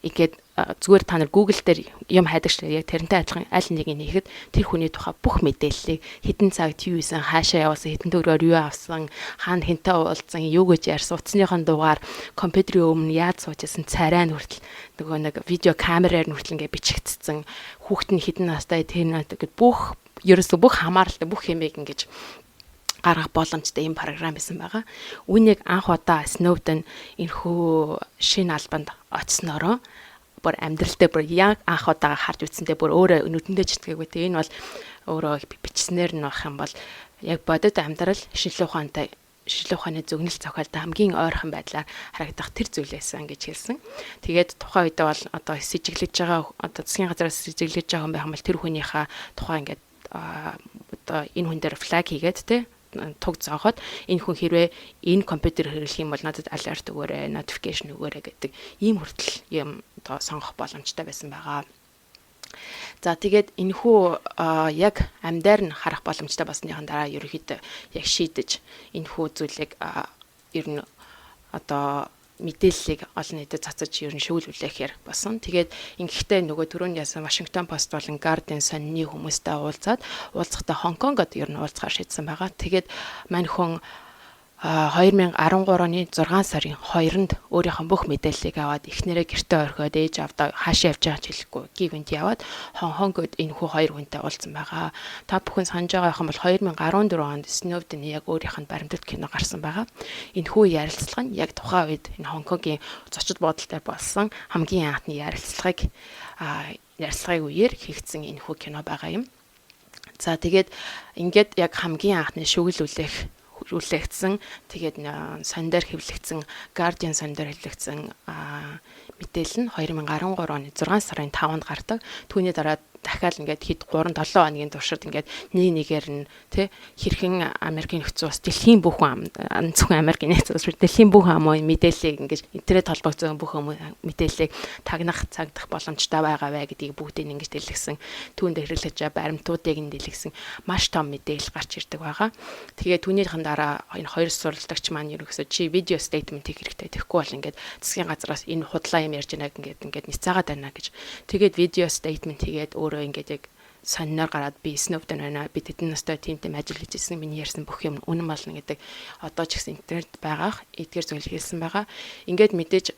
ингээд зүгээр та нар Google дээр юм хайдаг шүү дээ. Яг тэрнтэй адилхан аль нэг нэгэд тэр хүний тухай бүх мэдээллийг хэдэн цагт юу хийсэн, хаашаа явсан, хэдэн төгрөгөөр юу авсан, хаана хэнтэй уулзсан, юу гэж ярьсан, утасныхон дугаар, компьютерийн өмнө яаж суучсан, царай нь хүртэл нөгөө нэг видео камераар нь хүртэл ингээ бичигдсэн, хүүхэд нь хэдэн настай, тэр нь гэдэг бүх ерөөсөө бүх хамааралтай бүх хэмээг ингэж гаргах боломжтой ийм програм байсан байгаа. Үүнийг анх удаа Snowden энэхүү шинэ албанд очсноороо бүр амьдралдаа бүр яг анх удаа харж үзсэндээ бүр өөрөө нүдэндээ читгээгүй. Тэгээ энэ бол өөрөө бичснээр нь байх юм бол яг бодит амьдрал шинжилгээ ухааны зөгнөл зохиолтой хамгийн ойрхон байдлаар харагдах тэр зүйлээсэн гэж хэлсэн. Тэгээд тухайн үедээ бол одоо сэжиглэж байгаа одоо засгийн газраас сэжиглэж байгаа хүн байх юм бол тэр хүнийхээ тухай ингээд одоо энэ хүн дээр флаг хийгээд те туг зоохот энэ хүн хэрвээ энэ компьютер хэрэглэх юм бол надад алерт өгөөрэй, notification өгөөрэй гэдэг ийм хүртэл юм одоо сонгох боломжтой байсан байгаа. За тэгээд энэхүү яг амьдаар нь харах боломжтой болсныхан дараа ерөөхдөө яг шийдэж энэхүү зүйлийг ер нь одоо мэдээллийг олон нийтэд цацаж ер нь шүүлүүлэхээр болсон. Тэгээд ингэхдээ нөгөө түрүүнд яасан Washington Post болон Guardian сонины хүмүүстэй уулзахдаа Хонконгод ер нь уулзахаар шийдсэн байгаа. Тэгээд мань хүн 2013 оны 6 сарын 2-нд өөрийнхөө бүх мэдээллийг аваад эхнэрээ гэртээ орхиод ээж авдаа хаашаа явж байгааг хэлэхгүй гівэнд яваад Хонконгод энэхүү хоёр хүнтэй уулзсан байгаа. Та бүхэн санаж байгаа юм бол 2014 онд Snowden яг өөрийнх нь баримтат кино гарсан байгаа. Энэхүү ярилцлага нь яг тухайн үед энэ Хонконгийн зочид буудал дээр болсон хамгийн анхны ярилцлагын үеэр хийгдсэн энэхүү кино байгаа юм. За тэгээд ингээд яг хамгийн анхны шүглүүлэгдсэн тэгээд сон дээр хэвлэгдсэн Guardian сон дээр хэвлэгдсэн мэдээлэл нь 2013 оны 6 сарын 5-нд гардаг. Түүний дараа дахиад ингээд хэд 3-7 хоногийн туршид ингээд нэгээр нь тий хэрхэн Америкийн нөхцөл бас дэлхийн бүх зөвхөн Америкийн нөхцөл бас дэлхийн бүх мэдээллийг ингээд интернет холбогдсон бүх мэдээллийг тагнах цагдах боломжтой байгаа вэ гэдгийг бүгдийг ингээд дэлгэсэн. Түүнд хэрэглэж байгаа баримтуудыг нь дэлгэсэн маш том мэдээлэл гарч ирдэг байгаа. Тэгээ түүнийхэн дараа энэ хоёр суралцагч маань ерөөсөө чи видео statement хийх хэрэгтэй тэгэхгүй бол ингээд засгийн газраас энэ худлаа юм ярьж байгааг ингээд ницаагаад байна гэж. Тэгээд видео statement хийгээд ингээд яг сонноор гараад би Snowden байна. Би тэдэн настай тимтэй ажил хийж ирсэн. Миний ярьсан бүх юм үнэн болно гэдэг одоо ч гэсэн интернет байгаах эдгээр зүйл хэлсэн байгаа. Ингээд мэдээж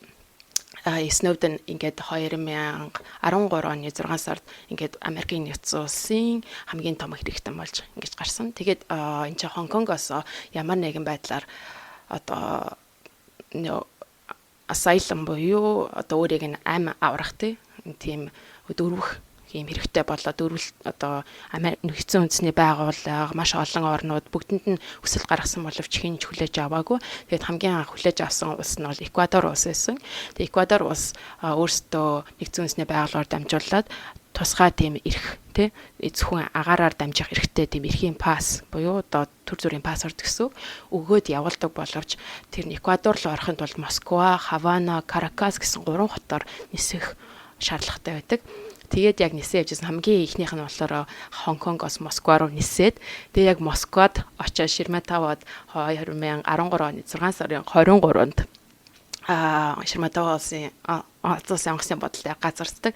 Snowden ингээд 2013 оны 6 сард ингээд Америкийн нэгдсэн улсын хамгийн том хэрэгтэн болж ингэж гарсан. Тэгээд энэ чинь Хонконгоос ямар нэгэн байдлаар одоо asylum буюу одоо өөрийг нь ам аврах тийм дөрвөх ийм хэрэгтэй болоод одоо нэгдсэн үндэсний байгууллага маш олон орнууд бүгдэнд нь хүсэл гаргасан боловч хинж хүлээж аваагүй. Тэгээд хамгийн анх хүлээж авсан улс нь бол Эквадор улс байсан. Тэгээд Эквадор улс өөрсдөө нэгдсэн үндэсний байгууллагаар дамжуулаад тусгай тийм эрх тий зөвхөн агаараар дамжих эрхтэй тийм эрхийн пасс буюу одоо төр зүрийн паспорт гэсэн өгөөд явуулдаг боловч тэр нь Эквадор руу орохын тулд Москва, Хавана, Каракас гэсэн 3 хотоор нисэх шаардлагатай байдаг. Тэгээд яг нисээ явжсэн хамгийн ихнийх нь болохоор Хонконгоос Москва руу нисээд тэгээд яг Москвад очиж Шерматавад 2013 оны 6 сарын 23-нд Шерматава улсын онгоцны бодолтой газардаг.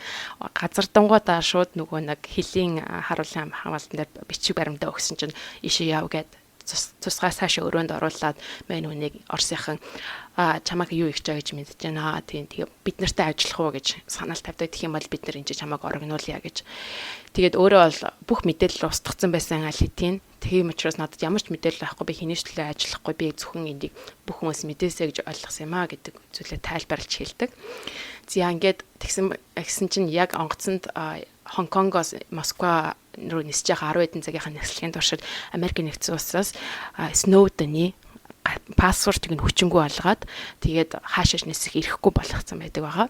Газардангуудаа шууд нөгөө нэг хөлийн харуулсан хамгаалтан дээр бичиг баримтаа өгсөн чинь ишээ яв гэд тусгай цаашаа өрөөнд оруулаад мань хүнийг Орсынхан чамайг юу их жаа гэж мэдэж байна. Тэгээ бид нартай ажиллах уу гэж санаал тавьдаг. Тэгэх юм бол бид нар энэ чамайг орогнуулъя гэж. Тэгээд өөрөө бол бүх мэдээлэл устгацсан байсан аль хэдийн. Тийм учраас надад ямар ч мэдээлэл авахгүй би хинээс төлөө ажиллахгүй би зөвхөн энийг бүх хүмүүс мэдээсэй гэж ойлгосон юм аа гэдэг зүйлээ тайлбарлаж хэлдэг. За ингээд тэгсэн чинь яг онгоцонд Хонконгоос Москва руу нисэж байгаа 10 хэдэн цагийнхаа нислэгийн туршид Америкийн нэгдсэн улсаас Snowden-ы паспортыг нь хүчингүй олгоод тэгээд хаашааш нисэх ирэхгүй болгоцсон байдаг байгаа.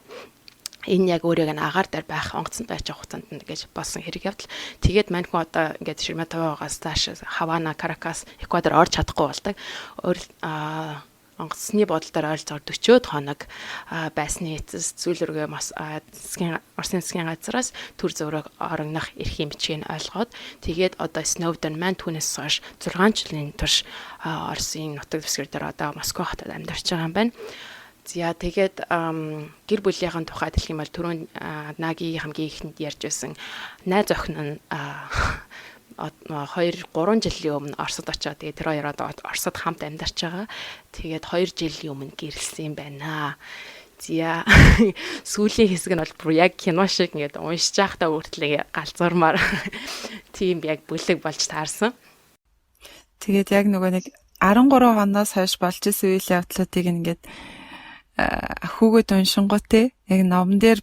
Энэ яг өөрийг нь агаар дээр байх онгоцонд байж байгаа хугацаанд ингэж болсон хэрэг явдал. Тэгээд мань хүн одоо ингээд Шерматавагаас тааш Хавана, Каракас, Эквадор орж чадахгүй болдог. Онгоцны бодолдоор ойролцоогоор 40 хоног байсны эцэс зүйлргээ Оросын засгийн газраас төр зураг орогнох эрхийн бичгийг ойлгоод тэгээд одоо Snowden маань түүнээс хойш 6 жилийн турш Оросын нутаг дэвсгэр дээр одоо Москва хотод амьдарч байгаа юм байна. За тэгээд гэр бүлийнхэн тухай хэлэх юм бол түрүүн Наги хамгийн ихэнд ярьж байсан найз охин нь 2-3 жилийн өмнө Оросд очоод тэгээд тэр хоёроо Оросд хамт амьдарч байгаа. Тэгээд 2 жилийн өмнө гэрэлсэн юм байна. Зя сүүлийн хэсэг нь бол бүр яг кино шиг ингээд уншиж байхдаа өөртлөө галзуурмаар тийм яг бүлэг болж таарсан. Тэгээд яг нөгөө нэг 13 хоноос хойш болж исэн үйл явдлуудыг ингээд хүүгээд уншингуутэй яг номон дээр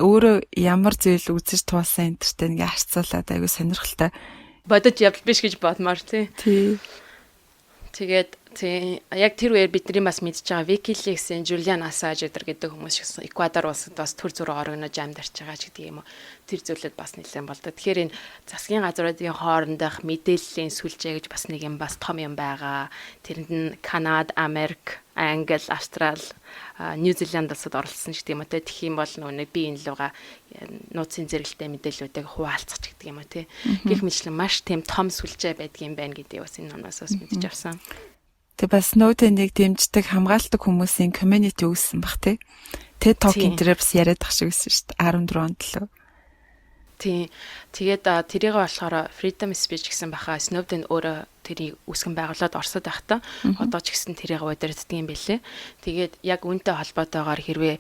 өөрөө ямар зүйл үзэж туулсан энтертэй ингээ харьцуулаад айгүй сонирхолтой. Бодож явдал биш гэж бодмоор тий. Тэгээд яг тэр үеэр бидний бас мэдж байгаа Wikileaks-ийн Julian Assange гэдэг хүмүүс шиг Эквадор улсад бас төр зүрх орогнож амьдарч байгаа ч гэдэг юм уу. Тэр зүйлүүд бас нэлээд болдог. Тэгэхээр энэ засгийн газруудын хоорондох мэдээллийн сүлжээ гэж бас нэг юм бас том юм байгаа. Тэрэнд нь Канада, Америк, Англи, Австрали, Нью Зеланд улсад оролцсон ч гэдэг юм уу. Тэгэх юм бол нэг би энэ луга нууцын зэрэгэлтэй мэдээллүүдийг хуваалцах ч гэдэг юм уу тий. Гэх мэтлэн маш тийм том сүлжээ байдгийн байна гэдгийг бас энэ номоос бас мэдэж авсан. Тэг бас Snowden-ыг дэмждэг хамгаалдаг хүмүүсийн community үүссэн баг тий. TED Talk энэ бас яриад ах шиг байсан шүү дээ 14 онд л. Тийм. Тэгээд тэрийг болохоор Freedom Speech гэсэн баха Snowden өөрөө тэрийг үүсгэн байгуулад Оросд байхдаа одоо ч гэсэн тэрийг удирддаг юм билээ. Тэгээд яг үүнтэй холбоотойгоор хэрвээ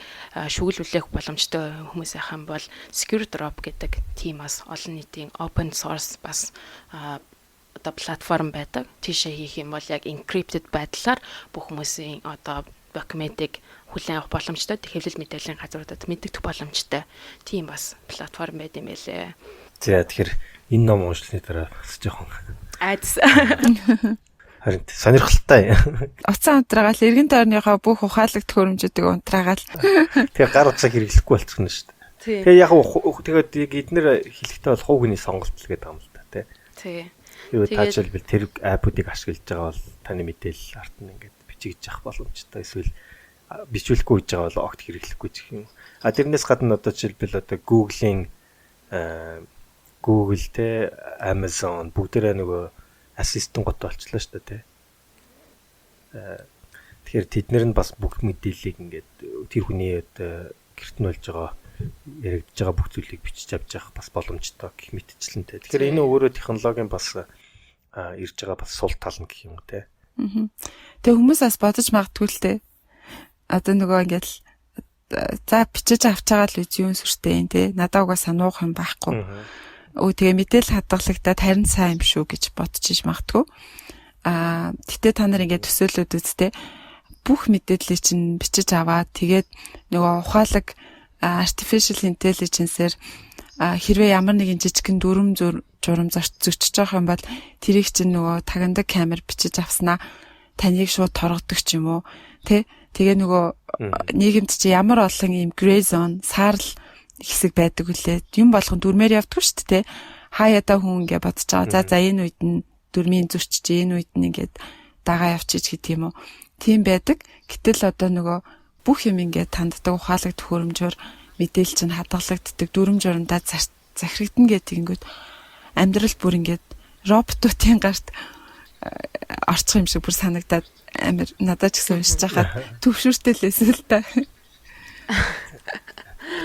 шүүгүүлүүлэх боломжтой хүмүүс ахын бол Secure Drop гэдэг тиймээс олон нийтийн open source бас одоо платформ байдаг. Тийшээ хийх юм бол яг encrypted байдлаар бүх хүмүүсийн одоо документыг хүлээн авах боломжтой, хэвлэл мэдээллийн газруудад мэддэх боломжтой. Тийм бас платформ байд юм байлээ. За тэгэхээр энэ ном уншсны дараа бас жоохон айдас. Харин сонирхолтой. Уцаан унтраагаал эргэн тойрныхоо бүх ухаалаг төхөөрөмжүүдийг унтраагаал. Тэгээ гар утсаа хэрэглэхгүй болчихно шүү дээ. Тэгээ яг тэгээд яг эднэр хэлэхдээ бол хувь хүний сонголт л гэдэг юм л да тий. Юу таажлбал тэр аппуудыг ашиглаж байгаа бол таны мэдээлэл арт нь ингээд бичигдэж явах боломжтой. Эсвэл бичүүлэхгүй гэж байгаа бол огт хэрэглэхгүй ч юм. Тэрнээс гадна одоо жишээлбэл одоо Google-ийн Google те Amazon бүгдээрээ нөгөө ассистент гот болчихлоо шүү дээ тий. Тэгэхээр тэднэр нь бас бүх мэдээллийг ингээд тэр хүний одоо гэрт нь болж байгаа яригдж байгаа бүх зүйлийг бичиж авч явах бас боломжтой гэх мэтчлэн тий. Тэгэхээр энэ өөрөө технологийн бас ирж байгаа бас сул тал нь гэх юм уу тий. Тэгээ хүмүүс бас бодож магадгүй л тий. Одоо нөгөө ингээд за бичиж авч байгаа л үгүй юм сүртэй юм тий. Надаа угаа сануух юм байхгүй. Тэгээ мэдээл хадгалагдаад харин сайн юм шүү гэж бодож иж магадгүй. Гэтээ та нар ингээд төсөөлөд үзтээ бүх мэдээллийг чинь бичиж аваад тэгээд нөгөө ухаалаг artificial intelligence-ээр хэрвээ ямар нэгэн жижигхэн дүрм журам зөрчиж байгаа юм бол тэрийг чинь нөгөө тагандаг камер бичиж авснаа таныг шууд торгодог ч юм уу тий. Тэгээ нөгөө нийгэмд чи ямар олон юм gray zone саарл хэсэг байдаг үлээ. Юм болгон дүрмээр явдаггүй шүү дээ. Хаяада хүн ингээ бодож байгаа. За энэ үед нь дүрмийн зөрчиж, энэ үед нь ингээд дагаа явчих гэдэг юм уу. Тийм байдаг. Гэтэл одоо нөгөө бүх юм ингээ танддаг ухаалаг төхөөрөмжөөр мэдээлэл чинь хадгалагддаг дүрм журамдаа захирагдана гэдэг ингээд амьдрал бүр ингээд роботуудын гарт орчих юм шиг бүр санагдаад амар надад ч гэсэн уншиж байхад төвшөртэй л эсвэл та.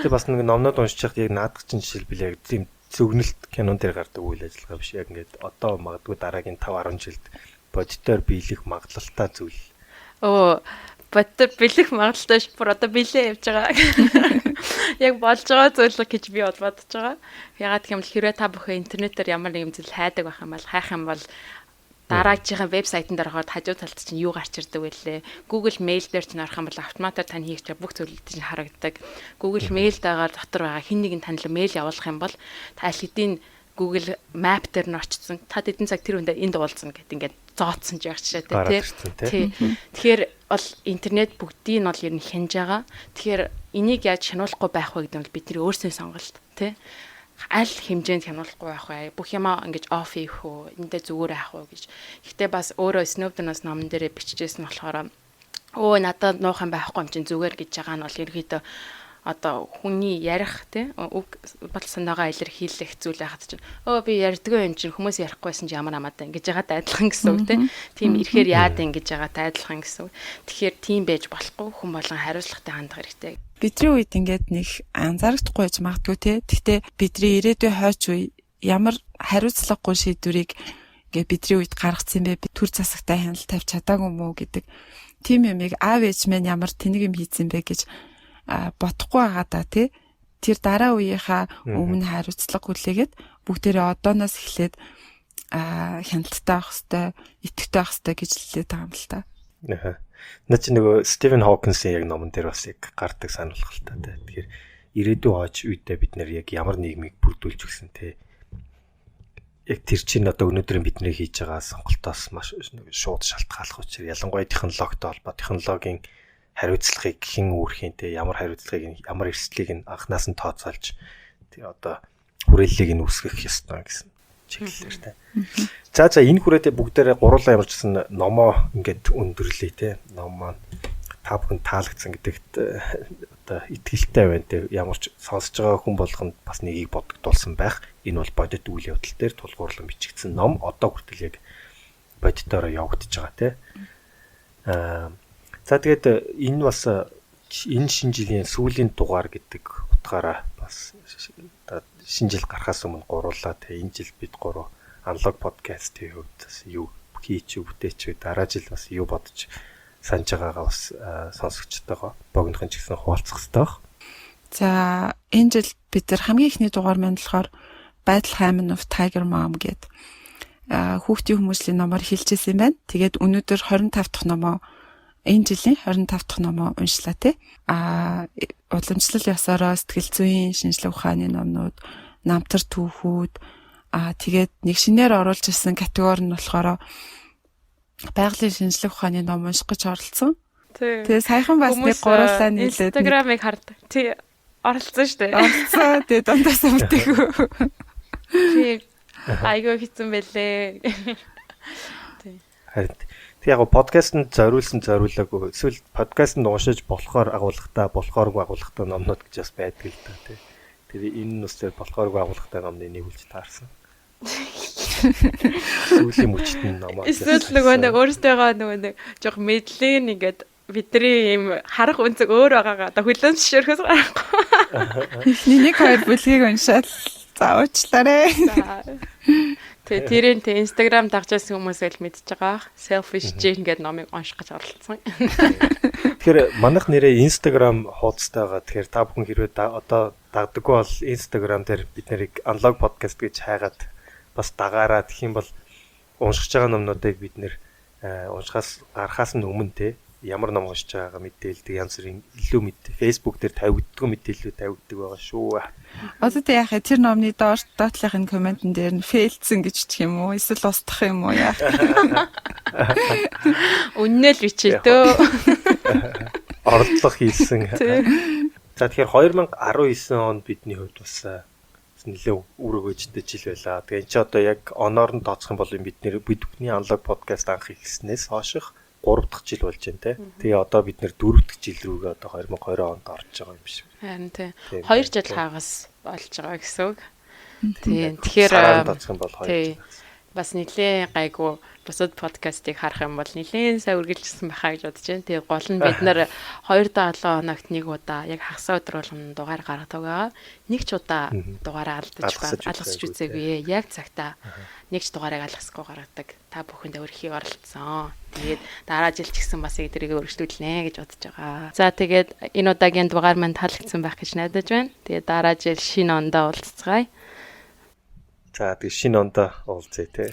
Гэтэ бас нэг номнод уншиж байхад яг наадах чинь жишээлбэл яг тийм зөвгнөлт кинон дээр гардаг үйл ажиллагаа биш. Яг ингээд одоо магадгүй дараагийн 5-10 жилд бодитоор биелэх магадлалтай зүйл. Бодитоор биелэх магадлалтай ш бүр одоо биелээ явж байгаа. Яг болж байгаа зүйл гэж би бол бодож байгаа. Ягаад гэвэл хэрвээ та бүхэн интернетээр ямар нэгэн зүйл хайдаг байх юм бол хайх юм бол дараагийнхаа вебсайтн дээр ороход хажуу талд чинь юу гарч ирдэг вэ? Google Mail дээр чинь орох юм бол автоматар тань хийж байгаа бүх зүйлүүд чинь харагддаг. Google Mail дагаар дотор байгаа хэн нэгэн танил мэйл явуулах юм бол та хэдийн Google Map дээр нь орчсон. Та хэдэн цаг тэр үндэ энд уулзна гэдэг ингээд зооцсон ч яг жишээ тий. Тэгэхээр бол интернет бүгдийг нь бол ер нь хянж байгаа. Тэгэхээр энийг яаж хянуулахгүй байх вэ гэдэг нь бидний өөрсдийн сонголт тий. Аль хэмжээнд хянуулахгүй байх вэ? Бүх юмаа ингэж оф хийх үү? Эндээ зүгээр байх уу гэж. Гэхдээ бас өөрөө Snowden-аас номон дээрээ бичижсэн болохоор надад нуух юм байхгүй юм чинь зүгээр гэж байгаа нь бол ерөөдөө одоо хүний ярих те үг бодол санаагаа илэрхийлэх зүйл байхад чинь би ярьдгүй юм чинь хүмүүс ярихгүйсэн чи ямар амаатай ингэж байгаатай адилхан гэсэн үг те. Тийм ирэхээр яад ингэж байгаатай адилхан гэсэн үг. Тэгэхээр тийм байж болохгүй хүн болгон хариуцлагатай хандах хэрэгтэй. Бидний үед ингээд нэг анзаарахдаггүй байж магадгүй те. Гэхдээ бидний ирээдүйн хойч үе ямар хариуцлагагүй шийдвэрийг ингээд бидний үед гаргацсан бэ? Би төр засагтай хяналт тавьж чадаагүй мүү гэдэг. Тийм юмыг аав ээж минь ямар тэнэг юм хийцэн бэ гэж бодохгүй байгаа да тий. Тэр дараа үеийнхаа өмнө хариуцлага хүлээгээд бүгдээрээ одооноос эхлээд хяналттай байх хэвээр, итгэвтэй байх хэвээр гэж хэлээд байгаа юм л та. Наа чи нөгөө Стивен Хокинсийн яг номон дээр бас яг гардаг сануулгах л та. Тэгэхээр ирээдүйн хойч үедээ бид нэр яг ямар нийгмийг бүрдүүлж өгсөн те. Яг тэр чинь одоо өнөөдөр бидний хийж байгаа сонголтоос маш шууд шалтгааллах учраас ялангуяа технологитой холбоо технологийн хариуцлагыг хэн үүрхийнтэй ямар хариуцлагыг ямар эрсдлийг нь анханаас нь тооцоолж тий одоо хүрээллийг нь үүсгэх ёстой гэсэн чиглэлээр тий. За энэ хүрээтэй бүгдээрээ гурлаа ямарчсан номоо ингээд өндөрлөе тий. Ном маань та бүхэн таалагдсан гэдэгт одоо итгэлтэй байна тий. Ямарч сонсож байгаа хүн болгонд бас нэгийг бодогдуулсан байх. Энэ бол бодит үйл явдал дээр тулгуурлан бичигдсэн ном одоо хүртэл яг бодитоороо явагдаж байгаа тий. За тэгээд энэ бас энэ шинэ жилийн сүүлийн дугаар гэдэг утгаараа бас шинэ жил гарахаас өмнө гурлаа те энэ жил бид гурав аналог подкастын хувьд бас юу хийч юу бүтээч дараа жил бас юу бодож санаж байгаагаа бас сонсогчтойгоо богинохын ч гэсэн хуваалцах хэрэгтэй баг. За энэ жил бид нар хамгийн ихний дугаар маань болохоор Battle Hymen of Tiger Mom гэдэг хүүхдийн хүмүүсийн номоор хэлжсэн юм байна. Тэгээд өнөөдөр 25 дахь номоо энэ жилийн 25 дахь номоо уншлаа тий. Уламжлал ёсороо сэтгэл зүйн шинжилгээ ухааны номнууд, намтар түүхүүд тэгээд нэг шинээр оруулж ирсэн категори нь болохоор байгалийн шинжилгээ ухааны ном унших гэж оролцсон. Тэгээ саяхан бас нэг гурлаа нийлээд Instagram-ыг хардаг. Тий оролцсон шүү дээ. Оролцсон. Тэгээ дундаас мэдээгүй. Тий айгаа хийсэн байлээ. Тий. Харин яг подкастэнд зориулсан зориулаагүй эсвэл подкастэнд уншиж болохоор агуулгатай болохооргүй агуулгатай номнууд гэж бас байдаг л да тий. Тэр энэ нүсээр болохооргүй агуулгатай номны нэг үлж таарсан. Сүүлийн мөчтөн номоо. Эсвэл нөгөө нэг өөртөөгөө нөгөө нэг жоох мэдлэг ингээд бидний ийм харах үнцэг өөр байгаагаа одоо хүлэн зөвшөөрөхөөс гарахгүй. Эхний нэг хоёр бүлгийг уншаад заавчлаарэ. Тэгээ тэрийн Instagram дагчаас хүмүүс л мэдчихэж байгаа. Selfish Jane гэдэг номыг унших гэж оролцсон. Тэгэхээр манайх нэрээ Instagram хуудастайгаа тэгэхээр та бүхэн хэрвээ одоо дагдаггүй бол Instagram дээр бид нарыг Unlock podcast гэж хайгаад бас дагаараа тэгэх юм бол уншиж байгаа номнуудыг бид нэр уншихаас гарахаас нь өмнө те ямар ном уншиж байгаа мэдээлдэг янз бүрийн илүү мэдээ Facebook дээр тавигддаг мэдээлэлүүд тавигддаг байгаа шүү. Одоо тэ яах вэ? Тэр номны доотлохын комментэн дээр нь фейлдсэн гэж чих юм уу? Эсвэл устгах юм уу яах? Үннэл бичээ дөө. Ордлого хийсэн. За тэгэхээр 2019 онд бидний хувьд бас нэлээ өрөөгөөжтэй жил байлаа. Тэгээ энэ ч одоо яг оноор нь тооцох юм бол бид бүхний Unlock podcast анх ихснээс хойших 3 дахь жил болж байна те. Тэгээ одоо бид нэр 4 дахь жил рүүгээ одоо 2020 онд орж байгаа юм биш үү? Харин тийм. 2 жил хагас болж байгаа гэсэн үг. Тийм. Тэгэхээр тооцох юм бол 2 жил. Бас нэлээ гайгүй бусад подкастыг харах юм бол нэлээд сайн үргэлжилсэн байхаа гэж бодож байна. Тэгээ гол нь бид нэр 2-7 хоногт нэг удаа яг хагас өдөр болгон дугаар гаргадаг байгаа. Нэг ч удаа дугаараа алгасч үзээгүй. Яг цагтаа нэг ч дугаарыг алгасгүй гаргадаг. Та бүхэндээ өрхийг оролцсон. Тэгээд дараа жил ч гэсэн бас эдрийг өргөжлүүлнэ гэж бодож байгаа. За тэгээд энэ удаагийн дугаар маань таалагдсан байх гэж найдаж байна. Тэгээд дараа жил шинэ ондоо уулзцгаая. За тэг шинэ ондоо уулзъя те.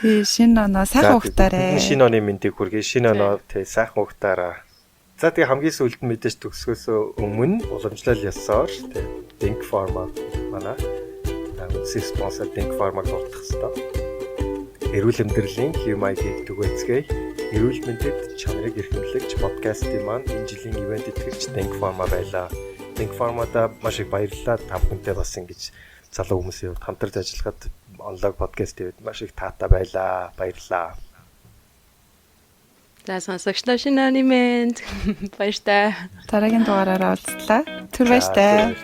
Тий шинэ оноо сайхан ухтаарэ. Шинэ оны мэндийг хүргэе. Шинэ оноо тий сайхан ухтаараа. За тэг хамгийн сүүлд нь мэдээж төгсгөөс өмнө уламжлал ёсоор тий Think Pharma манай спонсор Think Pharma-г дуртах хэрэгтэй. Эрүүл амьдралын HUMI-ийг түгээцгээе. Эрүүл мэндэд чанарыг эрхэмлэгч подкастын маань энэ жилийн ивент итгэгч Think Pharma байлаа. Think Pharma-да маш их баярлалаа. Та бүхэнтэй бас ингэж залуу хүмүүсийн хувьд хамтарч ажиллахад Unlock podcast-ийг маш их таатай байлаа. Баярлалаа. За сонсогчдоо шинэ анимент баяртай. Дараагийн дугаараараа уулзлаа. Түр баяртай.